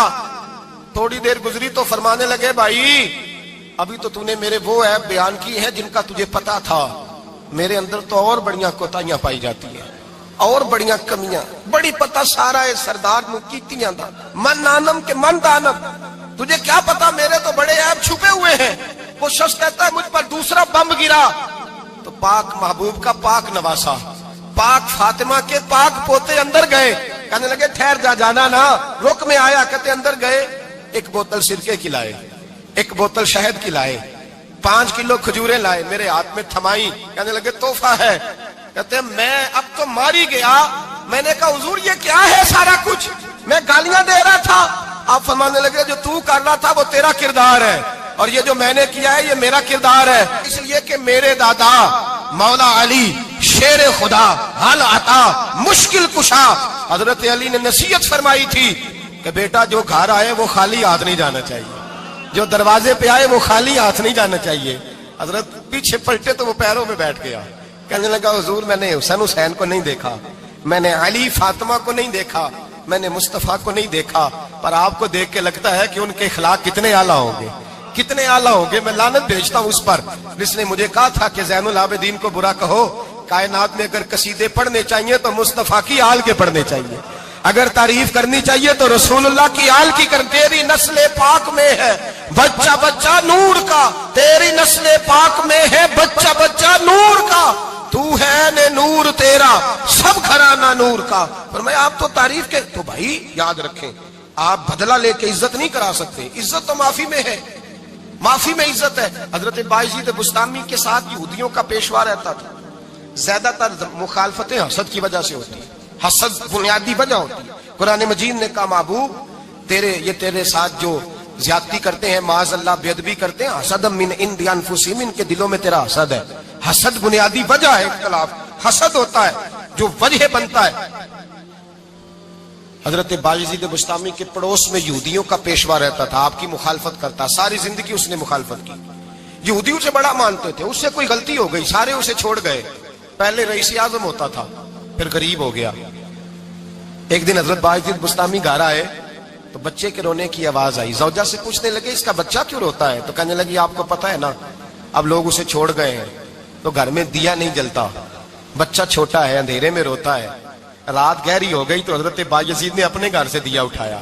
تھوڑی دیر گزری تو فرمانے لگے بھائی ابھی تو نے میرے وہ عیب بیان کی ہے جن کا تجھے پتا تھا، میرے اندر تو اور بڑیاں کوتاہیاں پائی جاتی ہیں، اور بڑیاں کمیاں، بڑی پتا سارا ہے سردار نو کیتیاں دا من نانم کے من دانم، تجھے کیا پتا میرے تو بڑے عیب چھپے ہوئے ہیں۔ وہ شخص کہتا ہے مجھ پر دوسرا بم گرا تو پاک محبوب کا پاک نواسا، پاک فاطمہ کے پاک پوتے اندر گئے، کہنے لگے ٹھہر جا، جانا نا، رک میں آیا۔ کہتے اندر گئے، 1 بوتل سرکے کی لائے، 1 بوتل شہد کی لائے، 5 کلو کھجوریں لائے، میرے ہاتھ میں تھمائی، کہنے لگے تحفہ ہے۔ کہتے ہیں میں اب تو ماری گیا، میں نے کہا حضور یہ کیا ہے سارا کچھ، میں گالیاں دے رہا تھا۔ آپ فرمانے لگے جو تو کر رہا تھا وہ تیرا کردار ہے اور یہ جو میں نے کیا ہے یہ میرا کردار ہے، اس لیے کہ میرے دادا مولا علی شیر خدا حل عطا مشکل کشا، حضرت علی نے نصیحت فرمائی تھی کہ بیٹا جو گھر آئے وہ خالی ہاتھ نہیں جانا چاہیے، جو دروازے پہ آئے وہ خالی ہاتھ نہیں جانا چاہیے۔ حضرت پیچھے پلٹے تو وہ پیروں میں بیٹھ گیا، کہنے لگا حضور میں نے حسین کو نہیں دیکھا، میں نے علی فاطمہ کو نہیں دیکھا، میں نے مصطفیٰ کو نہیں دیکھا، پر آپ کو دیکھ کے لگتا ہے کہ ان کے اخلاق کتنے اعلیٰ ہوں گے، کتنے اعلیٰ ہوں گے۔ میں لعنت بھیجتا ہوں اس پر جس نے مجھے کہا تھا کہ زین العابدین کو برا کہو، کائنات میں اگر قصیدے پڑھنے چاہیے تو مصطفیٰ کی آل کے پڑھنے چاہیے، اگر تعریف کرنی چاہیے تو رسول اللہ کی آل کی کر۔ تیری نسل پاک میں ہے بچہ بچہ نور کا، تیری نسل پاک میں ہے بچہ بچہ نور کا، تو ہے نے نور تیرا سب گھرانہ نور کا۔ فرمایا آپ تو تعریف کے، تو بھائی یاد رکھیں آپ بدلہ لے کے عزت نہیں کرا سکتے، عزت تو معافی میں ہے، معافی میں عزت ہے۔ حضرت بایزید بستامی کے ساتھ یہودیوں کا پیشوا رہتا تھا، زیادہ تر مخالفتیں حسد کی وجہ سے ہوتی ہیں، حسد بنیادی وجہ ہوتی ہے۔ قرآن مجید نے کہا محبوب تیرے ساتھ جو زیادتی کرتے ہیں، معاذ اللہ بے ادبی کرتے ہیں، حسد من عند انفسہم، ان کے دلوں میں تیرا حسد ہے۔ حسد بنیادی وجہ ہے اختلاف، حسد ہوتا ہے جو وجہ بنتا ہے۔ حضرت بایزید بستامی کے پڑوس میں یہودیوں کا پیشوا رہتا تھا، آپ کی مخالفت کرتا، ساری زندگی اس نے مخالفت کی، یہودیوں سے بڑا مانتے تھے، اس سے کوئی غلطی ہو گئی سارے اسے چھوڑ گئے، پہلے رئیس اعظم ہوتا تھا پھر غریب ہو گیا۔ ایک دن حضرت بایزید بستامی گھر آئے تو بچے کے رونے کی آواز آئی، زوجہ سے پوچھنے لگے اس کا بچہ کیوں روتا ہے؟ تو کہنے لگی آپ کو پتہ ہے نا اب لوگ اسے چھوڑ گئے ہیں تو گھر میں دیا نہیں جلتا، بچہ چھوٹا ہے اندھیرے میں روتا ہے۔ رات گہری ہو گئی تو حضرت بایزید نے اپنے گھر سے دیا اٹھایا،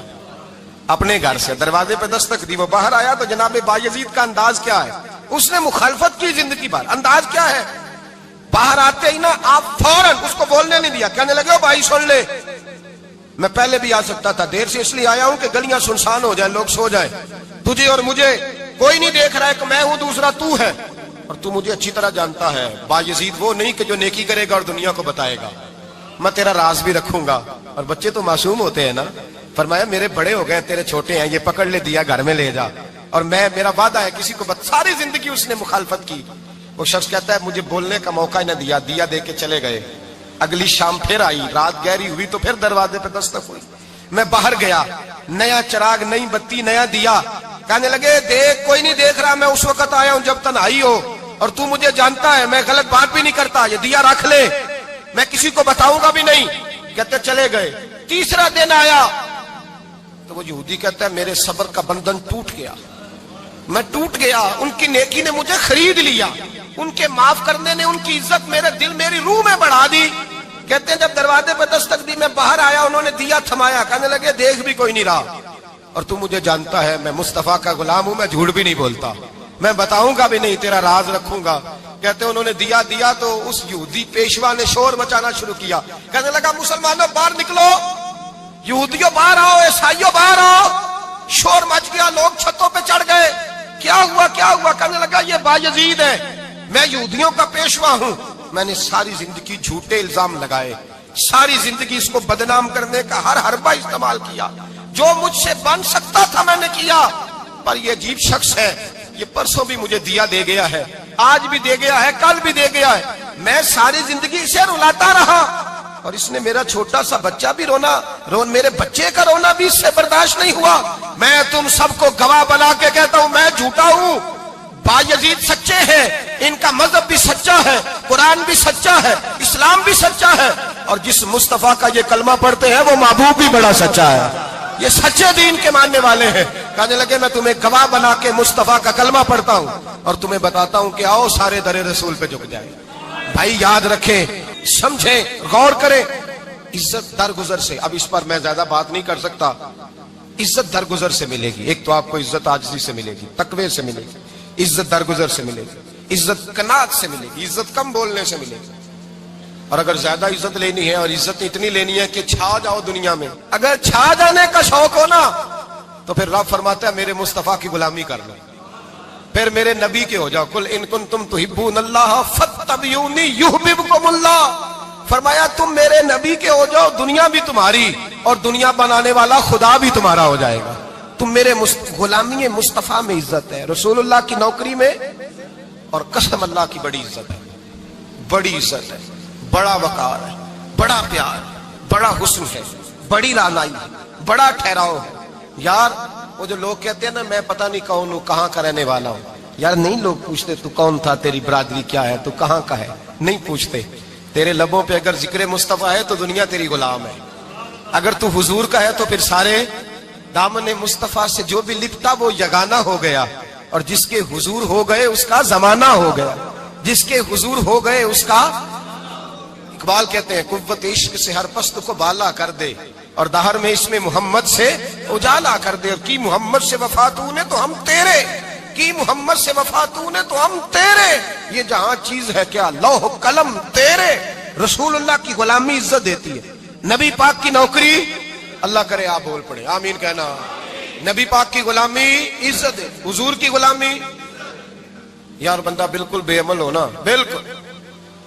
اپنے گھر سے دروازے پہ دستک دی، وہ باہر آیا تو جناب بایزید کا انداز کیا ہے، اس نے مخالفت کی زندگی بھر، انداز کیا ہے، باہر آتے ہی نا آپ فوراً اس کو بولنے نہیں دیا، کہنے لگے بھائی سن لے میں پہلے بھی آ سکتا تھا، دیر سے اس لیے آیا ہوں کہ گلیاں سنسان ہو جائیں، لوگ سو جائیں، تجھے اور مجھے کوئی نہیں دیکھ رہا ہے کہ میں ہوں دوسرا تو ہے، اور تو مجھے اچھی طرح جانتا ہے بایزید وہ نہیں کہ جو نیکی کرے گا اور دنیا کو بتائے گا، میں تیرا راز بھی رکھوں گا۔ اور بچے تو معصوم ہوتے ہیں نا، فرمایا میرے بڑے ہو گئے تیرے چھوٹے ہیں، یہ پکڑ لے دیا گھر میں لے جا، اور میرا وعدہ ہے کسی کو ساری زندگی اس نے مخالفت کی۔ وہ شخص کہتا ہے مجھے بولنے کا موقع ہی نہ دیا، دیا دے کے چلے گئے۔ اگلی شام پھر آئی، رات گہری ہوئی تو پھر دروازے پہ دستک ہوئی، میں باہر گیا، نیا چراغ نئی بتی نیا دیا، کہنے لگے دیکھ کوئی نہیں دیکھ رہا، میں اس وقت آیا ہوں جب تنہائی ہو، اور تو مجھے جانتا ہے میں غلط بات بھی نہیں کرتا، یہ دیا رکھ لے میں کسی کو بتاؤں گا بھی نہیں۔ کہتے چلے گئے، تیسرا دن آیا تو وہ یہودی کہتا ہے میرے صبر کا بندھن ٹوٹ گیا، میں ٹوٹ گیا، ان کی نیکی نے مجھے خرید لیا، ان کے معاف کرنے نے ان کی عزت میرے دل میری روح میں بڑھا دی۔ کہتے ہیں جب دروازے پہ دستک دی میں باہر آیا، انہوں نے دیا تھمایا، کہنے لگے دیکھ بھی کوئی نہیں رہا، اور تو مجھے جانتا ہے میں مصطفیٰ کا غلام ہوں، میں جھوٹ بھی نہیں بولتا، میں بتاؤں گا بھی نہیں، تیرا راز رکھوں گا۔ کہتے انہوں نے دیا تو اس یہودی پیشوا نے شور مچانا شروع کیا، کہنے لگا مسلمانوں باہر نکلو، یہودیوں باہر آؤ، عیسائیوں باہر آؤ۔ شور مچ گیا، لوگ چھتوں پہ چڑھ گئے۔ کیا ہوا کیا ہوا؟ کہنے لگا یہ بایزید ہے، میں یہودیوں کا پیشوا ہوں، میں نے ساری زندگی جھوٹے الزام لگائے، ساری زندگی اس کو بدنام کرنے کا ہر حربہ استعمال کیا، جو مجھ سے بن سکتا تھا میں نے کیا، پر یہ عجیب شخص ہے، یہ پرسوں بھی مجھے دیا دے گیا ہے، آج بھی دے گیا ہے، کل بھی دے گیا ہے، میں ساری زندگی اسے رلاتا رہا، اور اس نے میرا چھوٹا سا بچہ بھی میرے بچے کا رونا بھی اس سے برداشت نہیں ہوا۔ میں تم سب کو گواہ بنا کے کہتا ہوں میں جھوٹا ہوں، بایزید سچے ہیں، ان کا مذہب بھی سچا ہے، قرآن بھی سچا ہے، اسلام بھی سچا ہے، اور جس مصطفیٰ کا یہ کلمہ پڑھتے ہیں وہ محبوب بھی بڑا سچا ہے، یہ سچے دین کے ماننے والے ہیں۔ کہنے لگے میں تمہیں گواہ بنا کے مصطفیٰ کا کلمہ پڑھتا ہوں اور تمہیں بتاتا ہوں کہ آؤ سارے در رسول پہ جھک جائیں۔ بھائی یاد رکھیں، سمجھیں، غور کریں، عزت درگزر سے، اب اس پر میں زیادہ بات نہیں کر سکتا، عزت درگزر سے ملے گی۔ ایک تو آپ کو عزت عاجزی سے ملے گی، تقوی سے ملے گی، عزت درگزر سے ملے گی، عزت قناعت سے ملے گی، عزت کم بولنے سے ملے گی۔ اور اگر زیادہ عزت لینی ہے اور عزت اتنی لینی ہے کہ چھا جاؤ دنیا میں، اگر چھا جانے کا شوق ہو نا تو پھر رب فرماتا ہے میرے مصطفیٰ کی غلامی کر لو، پھر میرے نبی کے ہو جاؤ۔ قل ان کنتم تحبون اللہ فاتبعونی یحببکم اللہ، فرمایا تم میرے نبی کے ہو جاؤ، دنیا بھی تمہاری اور دنیا بنانے والا خدا بھی تمہارا ہو جائے گا۔ تم میرے غلامی مصطفیٰ میں عزت ہے، رسول اللہ کی نوکری میں، اور قسم اللہ کی بڑی عزت ہے، بڑی عزت ہے، بڑا وقار ہے، بڑا پیار، بڑا حسن ہے، بڑی رعنائی ہے، بڑا ٹھہراؤ ہے۔ یار وہ جو لوگ کہتے ہیں نا میں پتہ نہیں کون ہوں، کہاں کا رہنے والا ہوں، یار نہیں لوگ پوچھتے تو کون تھا، تیری برادری کیا ہے، تو کہاں کا ہے، نہیں پوچھتے۔ تیرے لبوں پہ اگر ذکر مصطفیٰ ہے تو دنیا تیری غلام ہے، اگر تو حضور کا ہے تو پھر سارے دامن مصطفیٰ سے جو بھی لپٹا وہ یگانہ ہو گیا، اور جس کے حضور ہو گئے اس کا زمانہ ہو گیا، جس کے حضور ہو گئے اس کا، اقبال کہتے ہیں قوت عشق سے ہر پست کو بالا کر دے، اور دہر میں اس میں محمد سے اجالا کر دے، اور کی محمد سے وفا تو نے تو ہم تیرے، کی محمد سے وفا تو نے تو ہم تیرے، یہ جہاں چیز ہے کیا لوح قلم تیرے۔ رسول اللہ کی غلامی عزت دیتی ہے، نبی پاک کی نوکری، اللہ کرے آپ بول پڑے آمین کہنا، نبی پاک کی غلامی عزت ہے، حضور کی غلامی۔ یار بندہ بالکل بے عمل ہونا، بالکل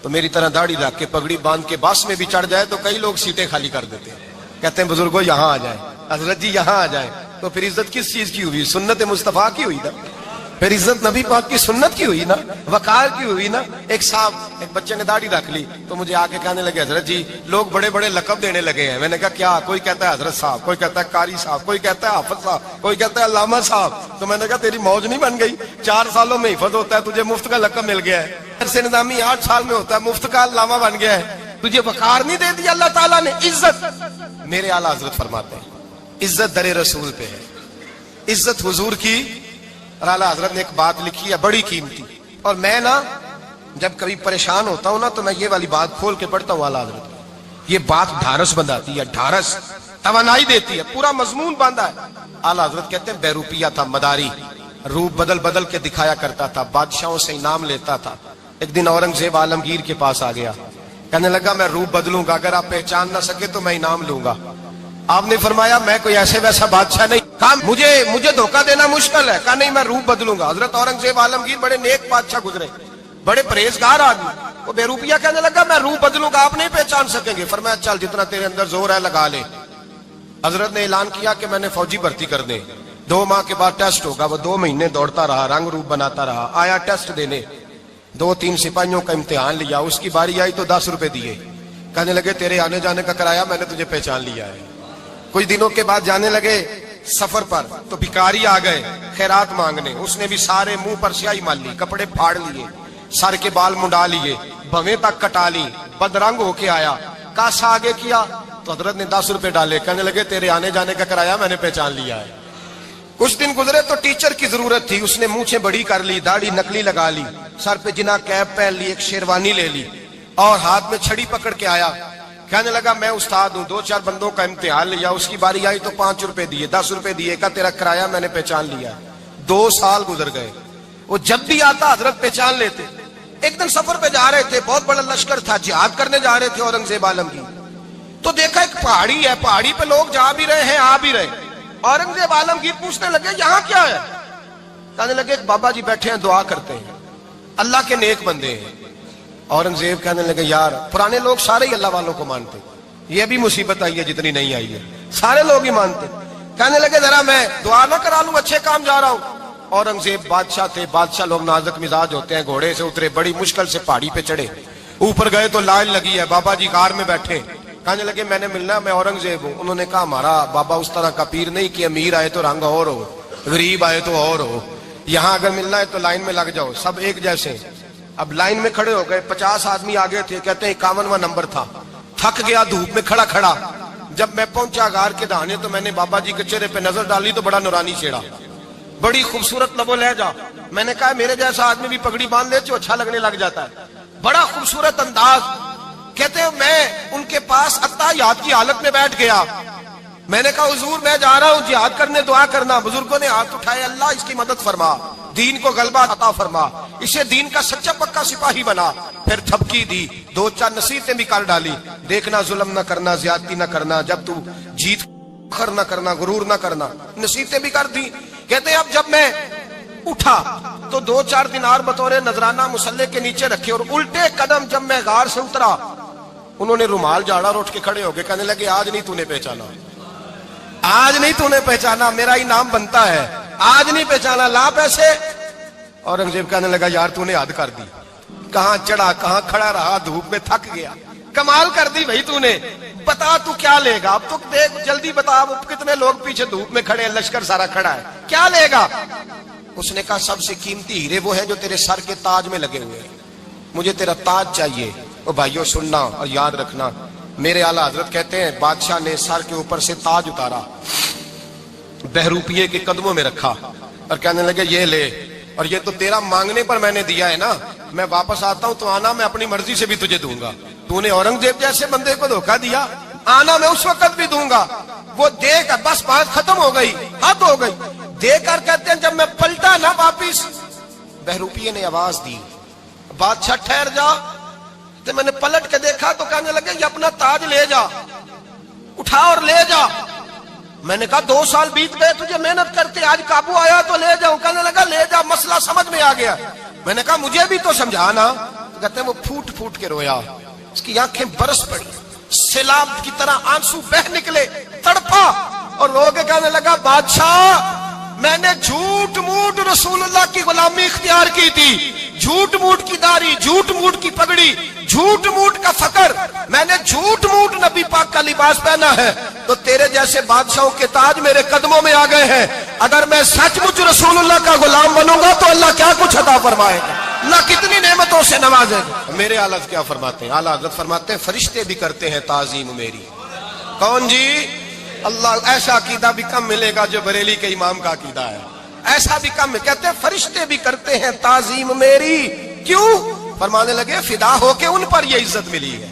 تو میری طرح داڑھی رکھ کے پگڑی باندھ کے باس میں بھی چڑھ جائے تو کئی لوگ سیٹیں خالی کر دیتے ہیں، کہتے ہیں بزرگوں یہاں آ جائیں، حضرت جی یہاں آ جائیں، تو پھر عزت کس چیز کی ہوئی؟ سنت مصطفیٰ کی ہوئی نا، پھر عزت نبی پاک کی سنت کی ہوئی نا، وقار کی ہوئی نا۔ ایک صاحب، ایک بچے نے داڑھی رکھ لی تو مجھے آ کے کہنے لگے حضرت جی لوگ بڑے بڑے لقب دینے لگے ہیں۔ میں نے کہا کیا؟ کوئی کہتا ہے حضرت صاحب، کوئی کہتا ہے قاری صاحب، کوئی کہتا ہے حافظ صاحب، کوئی کہتا ہے علامہ صاحب۔ تو میں نے کہا تیری موج نہیں بن گئی، 4 سالوں میں حفظ ہوتا ہے، تجھے مفت کا لقب مل گیا ہے، سے نظامی 8 سال میں ہوتا ہے، مفت کا علامہ بن گیا ہے، تجھے وقار نہیں دے دیا اللہ تعالیٰ نے، عزت۔ میرے اعلیٰ حضرت فرماتے ہیں عزت در رسول پہ ہے، عزت حضور کی۔ اور اعلیٰ حضرت نے ایک بات لکھی ہے بڑی قیمتی، اور میں نا جب کبھی پریشان ہوتا ہوں نا تو میں یہ والی بات کھول کے پڑھتا ہوں اعلیٰ حضرت، یہ بات ڈھارس بندھاتی ہے، ڈھارس توانائی دیتی ہے، پورا مضمون باندھا ہے۔ اعلیٰ حضرت کہتے ہیں بیروپیہ تھا مداری، روپ بدل بدل کے دکھایا کرتا تھا، بادشاہوں سے انعام لیتا تھا۔ ایک دن اورنگزیب عالمگیر کے پاس آ گیا، کہنے لگا میں روپ بدلوں گا، اگر آپ پہچان نہ سکے تو میں انعام لوں گا۔ آپ نے فرمایا میں کوئی ایسے ویسا بادشاہ نہیں، کہا مجھے دھوکہ دینا مشکل ہے، کہا نہیں میں روپ بدلوں گا۔ حضرت اورنگزیب عالمگیر بڑے نیک بادشاہ گزرے، بڑے پرہیزگار آدمی، وہ بے روپیہ کہنے لگا میں روپ بدلوں گا، آپ نہیں پہچان سکیں گے۔ فرمایا چل جتنا تیرے اندر زور ہے لگا لے۔ حضرت نے اعلان کیا کہ میں نے فوجی بھرتی کر دیں، 2 ماہ کے بعد ٹیسٹ ہوگا۔ وہ 2 مہینے دوڑتا رہا، رنگ روپ بناتا رہا، آیا ٹیسٹ دینے، 2-3 سپاہیوں کا امتحان لیا، اس کی باری آئی تو 10 روپے دیے، کہنے لگے تیرے آنے جانے کا کرایہ میں نے تجھے پہچان لیا ہے۔ کچھ دنوں کے بعد جانے لگے سفر پر تو بھکاری آ گئے خیرات مانگنے، اس نے بھی سارے منہ پر سیاہی مال لی، کپڑے پھاڑ لیے، سر کے بال منڈا لیے، بھویں تک کٹا لی، بدرنگ ہو کے آیا، کاسا آگے کیا تو حضرت نے 10 روپے ڈالے، کہنے لگے تیرے آنے جانے کا کرایہ میں نے پہچان لیا ہے۔ کچھ دن گزرے تو ٹیچر کی ضرورت تھی، اس نے مونچھیں بڑی کر لی، داڑھی نکلی لگا لی، سر پہ جنا کیپ پہن لی، ایک شیروانی لے لی، اور ہاتھ میں چھڑی پکڑ کے آیا، کہنے لگا میں استاد ہوں، 2-4 بندوں کا امتحان لیا، اس کی باری آئی تو 5 روپے دیے، 10 روپے دیے، کہا تیرا کرایہ میں نے پہچان لیا۔ 2 سال گزر گئے، وہ جب بھی آتا حضرت پہچان لیتے. ایک دن سفر پہ جا رہے تھے, بہت بڑا لشکر تھا, جہاد کرنے جا رہے تھے اورنگزیب عالم کی. تو دیکھا ایک پہاڑی ہے, پہاڑی پہ لوگ جا بھی رہے ہیں آ بھی رہے. اورنگزیب عالمگیر پوچھنے لگے یہاں کیا ہے؟ کہنے لگے ایک بابا جی بیٹھے ہیں دعا کرتے ہیں, اللہ کے نیک بندے ہیں. اورنگزیب کہنے لگے یار پرانے لوگ سارے ہی اللہ والوں کو مانتے, یہ بھی مصیبت آئی ہے جتنی نہیں آئی ہے, سارے لوگ ہی مانتے. کہنے لگے ذرا میں دعا نہ کرا لوں, اچھے کام جا رہا ہوں. اورنگزیب بادشاہ تھے, بادشاہ لوگ نازک مزاج ہوتے ہیں. گھوڑے سے اترے, بڑی مشکل سے پہاڑی پہ چڑھے, اوپر گئے تو لائن لگی ہے, بابا جی کار میں بیٹھے. کہنے لگے میں نے ملنا, میں اورنگزیب ہوں. انہوں نے کہا ہمارا بابا اس طرح کا پیر نہیں کہ امیر آئے تو رنگ اور ہو, غریب آئے تو اور ہو. یہاں اگر ملنا ہے تو لائن میں لگ جاؤ, سب ایک جیسے. اب لائن میں کھڑے ہو گئے, 50 آدمی آگے تھے, کہتے ہیں 51واں نمبر تھا. تھک گیا دھوپ میں کھڑا کھڑا. جب میں پہنچا غار کے دہانے تو میں نے بابا جی کے چہرے پہ نظر ڈالی تو بڑا نورانی چہرہ, بڑی خوبصورت لب و لہجہ. میں نے کہا میرے جیسا آدمی بھی پگڑی باندھ لے تو اچھا لگنے لگ جاتا ہے, بڑا خوبصورت انداز. کہتے ہیں میں ان کے پاس اتحیات کی حالت میں بیٹھ گیا. میں نے کہا حضور میں جا رہا ہوں جہاد کرنے, دعا کرنا. بزرگوں نے ہاتھ اٹھائے, اللہ اس کی مدد فرما, دین کو غلبہ عطا فرما, اسے دین کا سچا پکا سپاہی بنا. پھر تھپکی دی, 2-4 نصیحتیں بھی کر ڈالی. دیکھنا ظلم نہ کرنا, زیادتی نہ کرنا, جب تو جیت خر نہ کرنا, غرور نہ کرنا, نصیحتیں بھی کر دی. کہتے ہیں اب جب میں اٹھا تو 2-4 دینار بطور نذرانہ مسلح کے نیچے رکھے, اور الٹے قدم جب میں غار سے اترا انہوں نے رومال جھاڑا اور اٹھ کے کھڑے ہو گئے. کہنے لگے آج نہیں تو نے پہچانا, آج نہیں تو نے پہچانا, میرا ہی نام بنتا ہے, آج نہیں پہچانا, لا پیسے. اورنگزیب کہنے لگا یار تو نے حد کر دی, کہاں چڑھا کہاں کھڑا رہا, دھوپ میں تھک گیا, کمال کر دی بھائی تو نے. بتا تو کیا لے گا, اب تو دیکھ جلدی بتا, اب کتنے لوگ پیچھے دھوپ میں کھڑے ہیں, لشکر سارا کھڑا ہے, کیا لے گا؟ اس نے کہا سب سے قیمتی ہیرے وہ ہیں جو تیرے سر کے تاج میں لگے ہوئے ہیں, مجھے تیرا تاج چاہیے. او بھائیو سننا اور یاد رکھنا, میرے اعلیٰ حضرت کہتے ہیں بادشاہ نے سر کے اوپر سے تاج اتارا, بہروپیے کے قدموں میں رکھا اور کہنے لگے یہ لے, اور یہ تو تیرا مانگنے پر میں نے دیا ہے نا, میں واپس آتا ہوں تو آنا میں اپنی مرضی سے بھی تجھے دوں گا. تو نے اورنگزیب جیسے بندے کو دھوکہ دیا, آنا میں اس وقت بھی دوں گا. وہ دے کر بس بات ختم ہو گئی, حد ہو گئی. دے کر کہتے ہیں جب میں پلٹا نا واپس, بہروپیے نے آواز دی بادشاہ ٹھہر جا. تو میں نے پلٹ کے دیکھا تو کہنے لگے یہ اپنا تاج لے جا, اٹھا اور لے جا. میں نے کہا 2 سال بیت گئے تجھے محنت کرتے, آج قابو آیا تو لے جاؤں. کہنے لگا لے جا, مسئلہ سمجھ میں آ گیا. میں نے کہا مجھے بھی تو سمجھانا. کہتے ہیں وہ پھوٹ پھوٹ کے رویا, اس کی آنکھیں برس پڑی, سیلاب کی طرح آنسو بہ نکلے, تڑپا اور رو کے کہنے لگا بادشاہ میں نے جھوٹ موٹ رسول اللہ کی غلامی اختیار کی تھی, جھوٹ موٹ کی داڑھی, جھوٹ موٹ کی پگڑی, جھوٹ موٹ کا فقر, میں نے جھوٹ موٹ نبی پاک کا لباس پہنا ہے, تو تیرے جیسے بادشاہوں کے تاج میرے قدموں میں آ گئے ہیں. اگر میں سچ مچ رسول اللہ کا غلام بنوں گا تو اللہ کیا کچھ عطا فرمائے گا, اللہ کتنی نعمتوں سے نوازے گا. میرے اعلیٰ کیا فرماتے ہیں, اعلیٰ حضرت فرماتے ہیں فرشتے بھی کرتے ہیں تعظیم میری. کون جی؟ اللہ. ایسا عقیدہ بھی کم ملے گا جو بریلی کے امام کا عقیدہ ہے, ایسا بھی کم. کہتے ہیں فرشتے بھی کرتے ہیں تعظیم میری. کیوں؟ فرمانے لگے فدا ہو کے ان پر یہ عزت ملی ہے,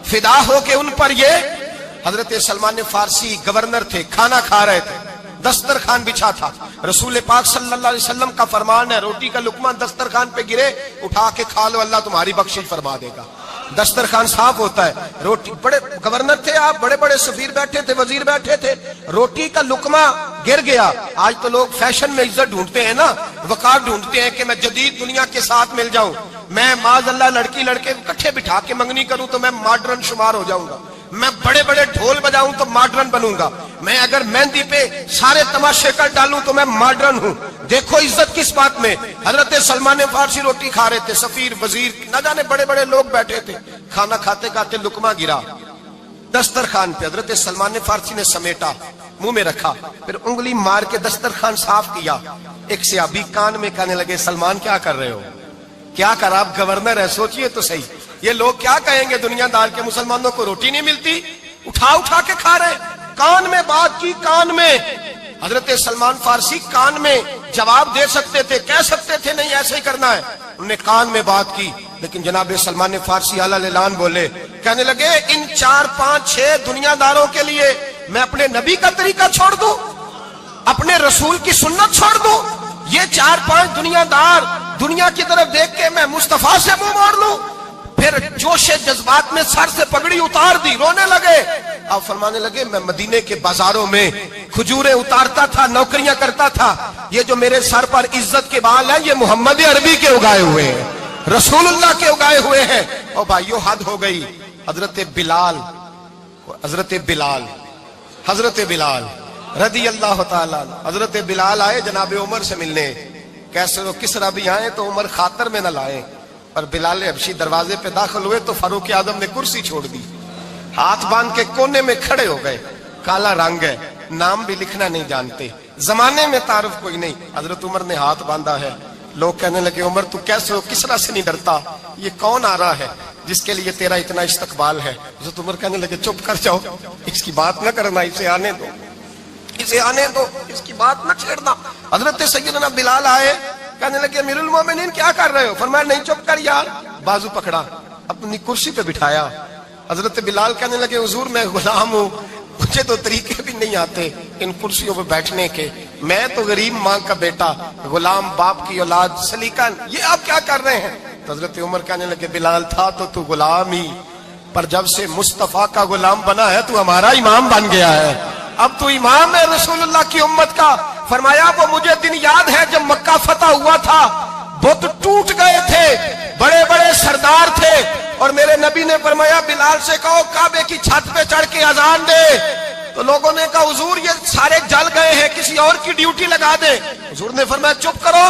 فدا ہو کے ان پر یہ. حضرت سلمان فارسی گورنر تھے, کھانا کھا رہے تھے, دسترخوان بچھا تھا. رسول پاک صلی اللہ علیہ وسلم کا فرمان ہے روٹی کا لقمہ دسترخوان پہ گرے اٹھا کے کھا لو, اللہ تمہاری بخشش فرما دے گا. دسترخوان صاف ہوتا ہے. روٹی, بڑے گورنر تھے آپ, بڑے بڑے سفیر بیٹھے تھے, وزیر بیٹھے تھے, روٹی کا لقمہ گر گیا. آج تو لوگ فیشن میں عزت ڈھونڈتے ہیں نا, وقار ڈھونڈتے ہیں کہ میں جدید دنیا کے ساتھ مل جاؤں, میں معاذ اللہ لڑکی لڑکے کو اکٹھے بٹھا کے منگنی کروں تو میں ماڈرن شمار ہو جاؤں گا, میں بڑے بڑے ڈھول بجاؤں تو ماڈرن بنوں گا, میں اگر مہندی پہ سارے تماشے کر ڈالوں تو میں ماڈرن ہوں. دیکھو عزت کس بات میں. حضرت سلمان فارسی روٹی کھا رہے تھے, سفیر وزیر نہ جانے بڑے بڑے لوگ بیٹھے تھے, کھانا کھاتے کھاتے لقمہ گرا دسترخوان پہ. حضرت سلمان فارسی نے سمیٹا, منہ میں رکھا, پھر انگلی مار کے دسترخوان صاف کیا. ایک صحابی کان میں کہنے لگے سلمان کیا کر رہے ہو, کیا کر, آپ گورنر ہے, سوچئے تو صحیح, یہ لوگ کیا کہیں گے دنیا دار کے مسلمانوں کو روٹی نہیں ملتی, اٹھا اٹھا کے کھا رہے. کان میں بات کی, کان میں. حضرت سلمان فارسی کان میں جواب دے سکتے تھے, کہہ سکتے تھے نہیں ایسے ہی کرنا ہے, انہوں نے کان میں بات کی. لیکن جناب سلمان فارسی اعلیٰ اعلان بولے, کہنے لگے ان 4 5 6 دنیا داروں کے لیے میں اپنے نبی کا طریقہ چھوڑ دوں, اپنے رسول کی سنت چھوڑ دوں, یہ 4-5 دنیا دار دنیا کی طرف دیکھ کے میں مصطفیٰ سے منہ موڑ لوں؟ پھر جوش جذبات میں سر سے پگڑی اتار دی، رونے لگے۔ آپ فرمانے لگے میں مدینے کے بازاروں میں کھجوریں اتارتا تھا، نوکریاں کرتا تھا، یہ جو میرے سر پر عزت کے بال ہیں یہ محمد عربی کے اگائے ہوئے ہیں، رسول اللہ کے اگائے ہوئے ہیں۔ اور بھائیو حد ہو گئی۔ حضرت بلال رضی اللہ تعالیٰ، حضرت بلال آئے جناب عمر سے ملنے، کیسے وہ کسرا بھی آئے تو عمر خاطر میں نہ لائے، پر بلال حبشی دروازے پہ داخل ہوئے تو فاروق اعظم نے کرسی چھوڑ دی، ہاتھ باندھ کے کونے میں کھڑے ہو گئے۔ کالا رنگ ہے، نام بھی لکھنا نہیں جانتے، زمانے میں تعارف کوئی نہیں۔ حضرت عمر نے ہاتھ باندھا ہے، لوگ کہنے لگے عمر تو کیسے ہو، کسرا سے نہیں ڈرتا، یہ کون آ رہا ہے جس کے لیے تیرا اتنا استقبال ہے؟ حضرت عمر کہنے لگے چپ کر جاؤ، اس کی بات نہ کرنا، اسے آنے دو، اس کی بات نہ چھیڑنا۔ حضرت سیدنا بلال آئے، کہنے لگے امیر المومنین کیا کر رہے ہو؟ فرمایا نہیں چپ کر یار، بازو پکڑا، اپنی کرسی پہ بٹھایا۔ حضرت بلال کہنے لگے حضور میں غلام ہوں، مجھے تو طریقے بھی نہیں آتے ان کرسیوں پہ بیٹھنے کے، میں تو غریب ماں کا بیٹا، غلام باپ کی اولاد، سلیقہ، یہ آپ کیا کر رہے ہیں؟ تو حضرت عمر کہنے لگے بلال تھا تو غلام ہی، پر جب سے مصطفیٰ کا غلام بنا ہے تو ہمارا امام بن گیا ہے، اب تو امام ہے رسول اللہ کی امت کا۔ فرمایا وہ مجھے دن یاد ہے جب مکہ فتح ہوا تھا، بت ٹوٹ گئے تھے، بڑے بڑے سردار تھے، اور میرے نبی نے فرمایا بلال سے کہو کعبے کی چھت پہ چڑھ کے اذان دے۔ تو لوگوں نے کہا حضور یہ سارے جل گئے ہیں، کسی اور کی ڈیوٹی لگا دے۔ حضور نے فرمایا چپ کرو،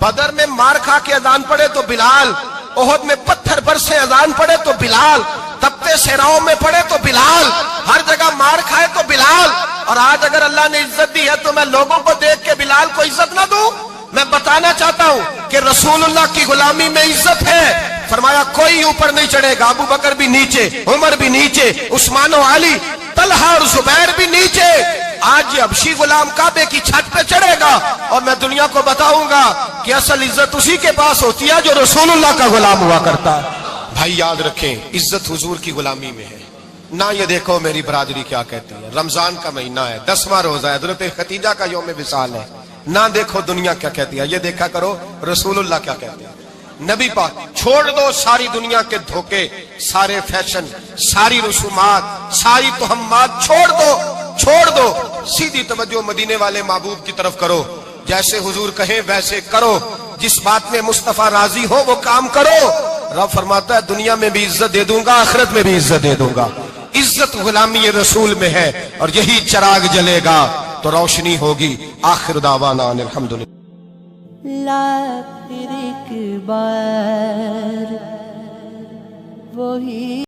بدر میں مار کھا کے اذان پڑے تو بلال، احد میں پتھر برسے اذان پڑے تو بلال، تپتے صحراؤں میں پڑے تو بلال، ہر جگہ مار کھائے تو بلال۔ اور آج اگر اللہ نے عزت دی ہے تو میں لوگوں کو دیکھ کے بلال کو عزت نہ دوں؟ میں بتانا چاہتا ہوں کہ رسول اللہ کی غلامی میں عزت ہے۔ فرمایا کوئی اوپر نہیں چڑھے گا، ابو بکر بھی نیچے، عمر بھی نیچے، عثمان و علی، طلحہ اور زبیر بھی نیچے۔ آج یہ حبشی غلام کعبے کی چھت پہ چڑھے گا اور میں دنیا کو بتاؤں گا کہ اصل عزت اسی کے پاس ہوتی ہے جو رسول اللہ کا غلام ہوا کرتا ہے۔ بھائی یاد رکھیں عزت حضور کی غلامی میں ہے، نہ یہ دیکھو میری برادری کیا کہتی ہے، رمضان کا مہینہ ہے، 10واں روزہ ہے، حضرت خدیجہ کا یوم وصال ہے، نہ دیکھو دنیا کیا کہتی ہے، یہ دیکھا کرو رسول اللہ کیا کہتے ہیں۔ نبی پاک چھوڑ دو ساری دنیا کے دھوکے، سارے فیشن، ساری رسومات، ساری تہمات چھوڑ دو، سیدھی توجہ مدینے والے محبوب کی طرف کرو، جیسے حضور کہیں ویسے کرو، جس بات میں مصطفیٰ راضی ہو وہ کام کرو۔ رب فرماتا ہے دنیا میں بھی عزت دے دوں گا، آخرت میں بھی عزت دے دوں گا۔ عزت غلامی رسول میں ہے، اور یہی چراغ جلے گا تو روشنی ہوگی۔ آخر دعوانا الحمدللہ۔ لا پھر ایک بار وہی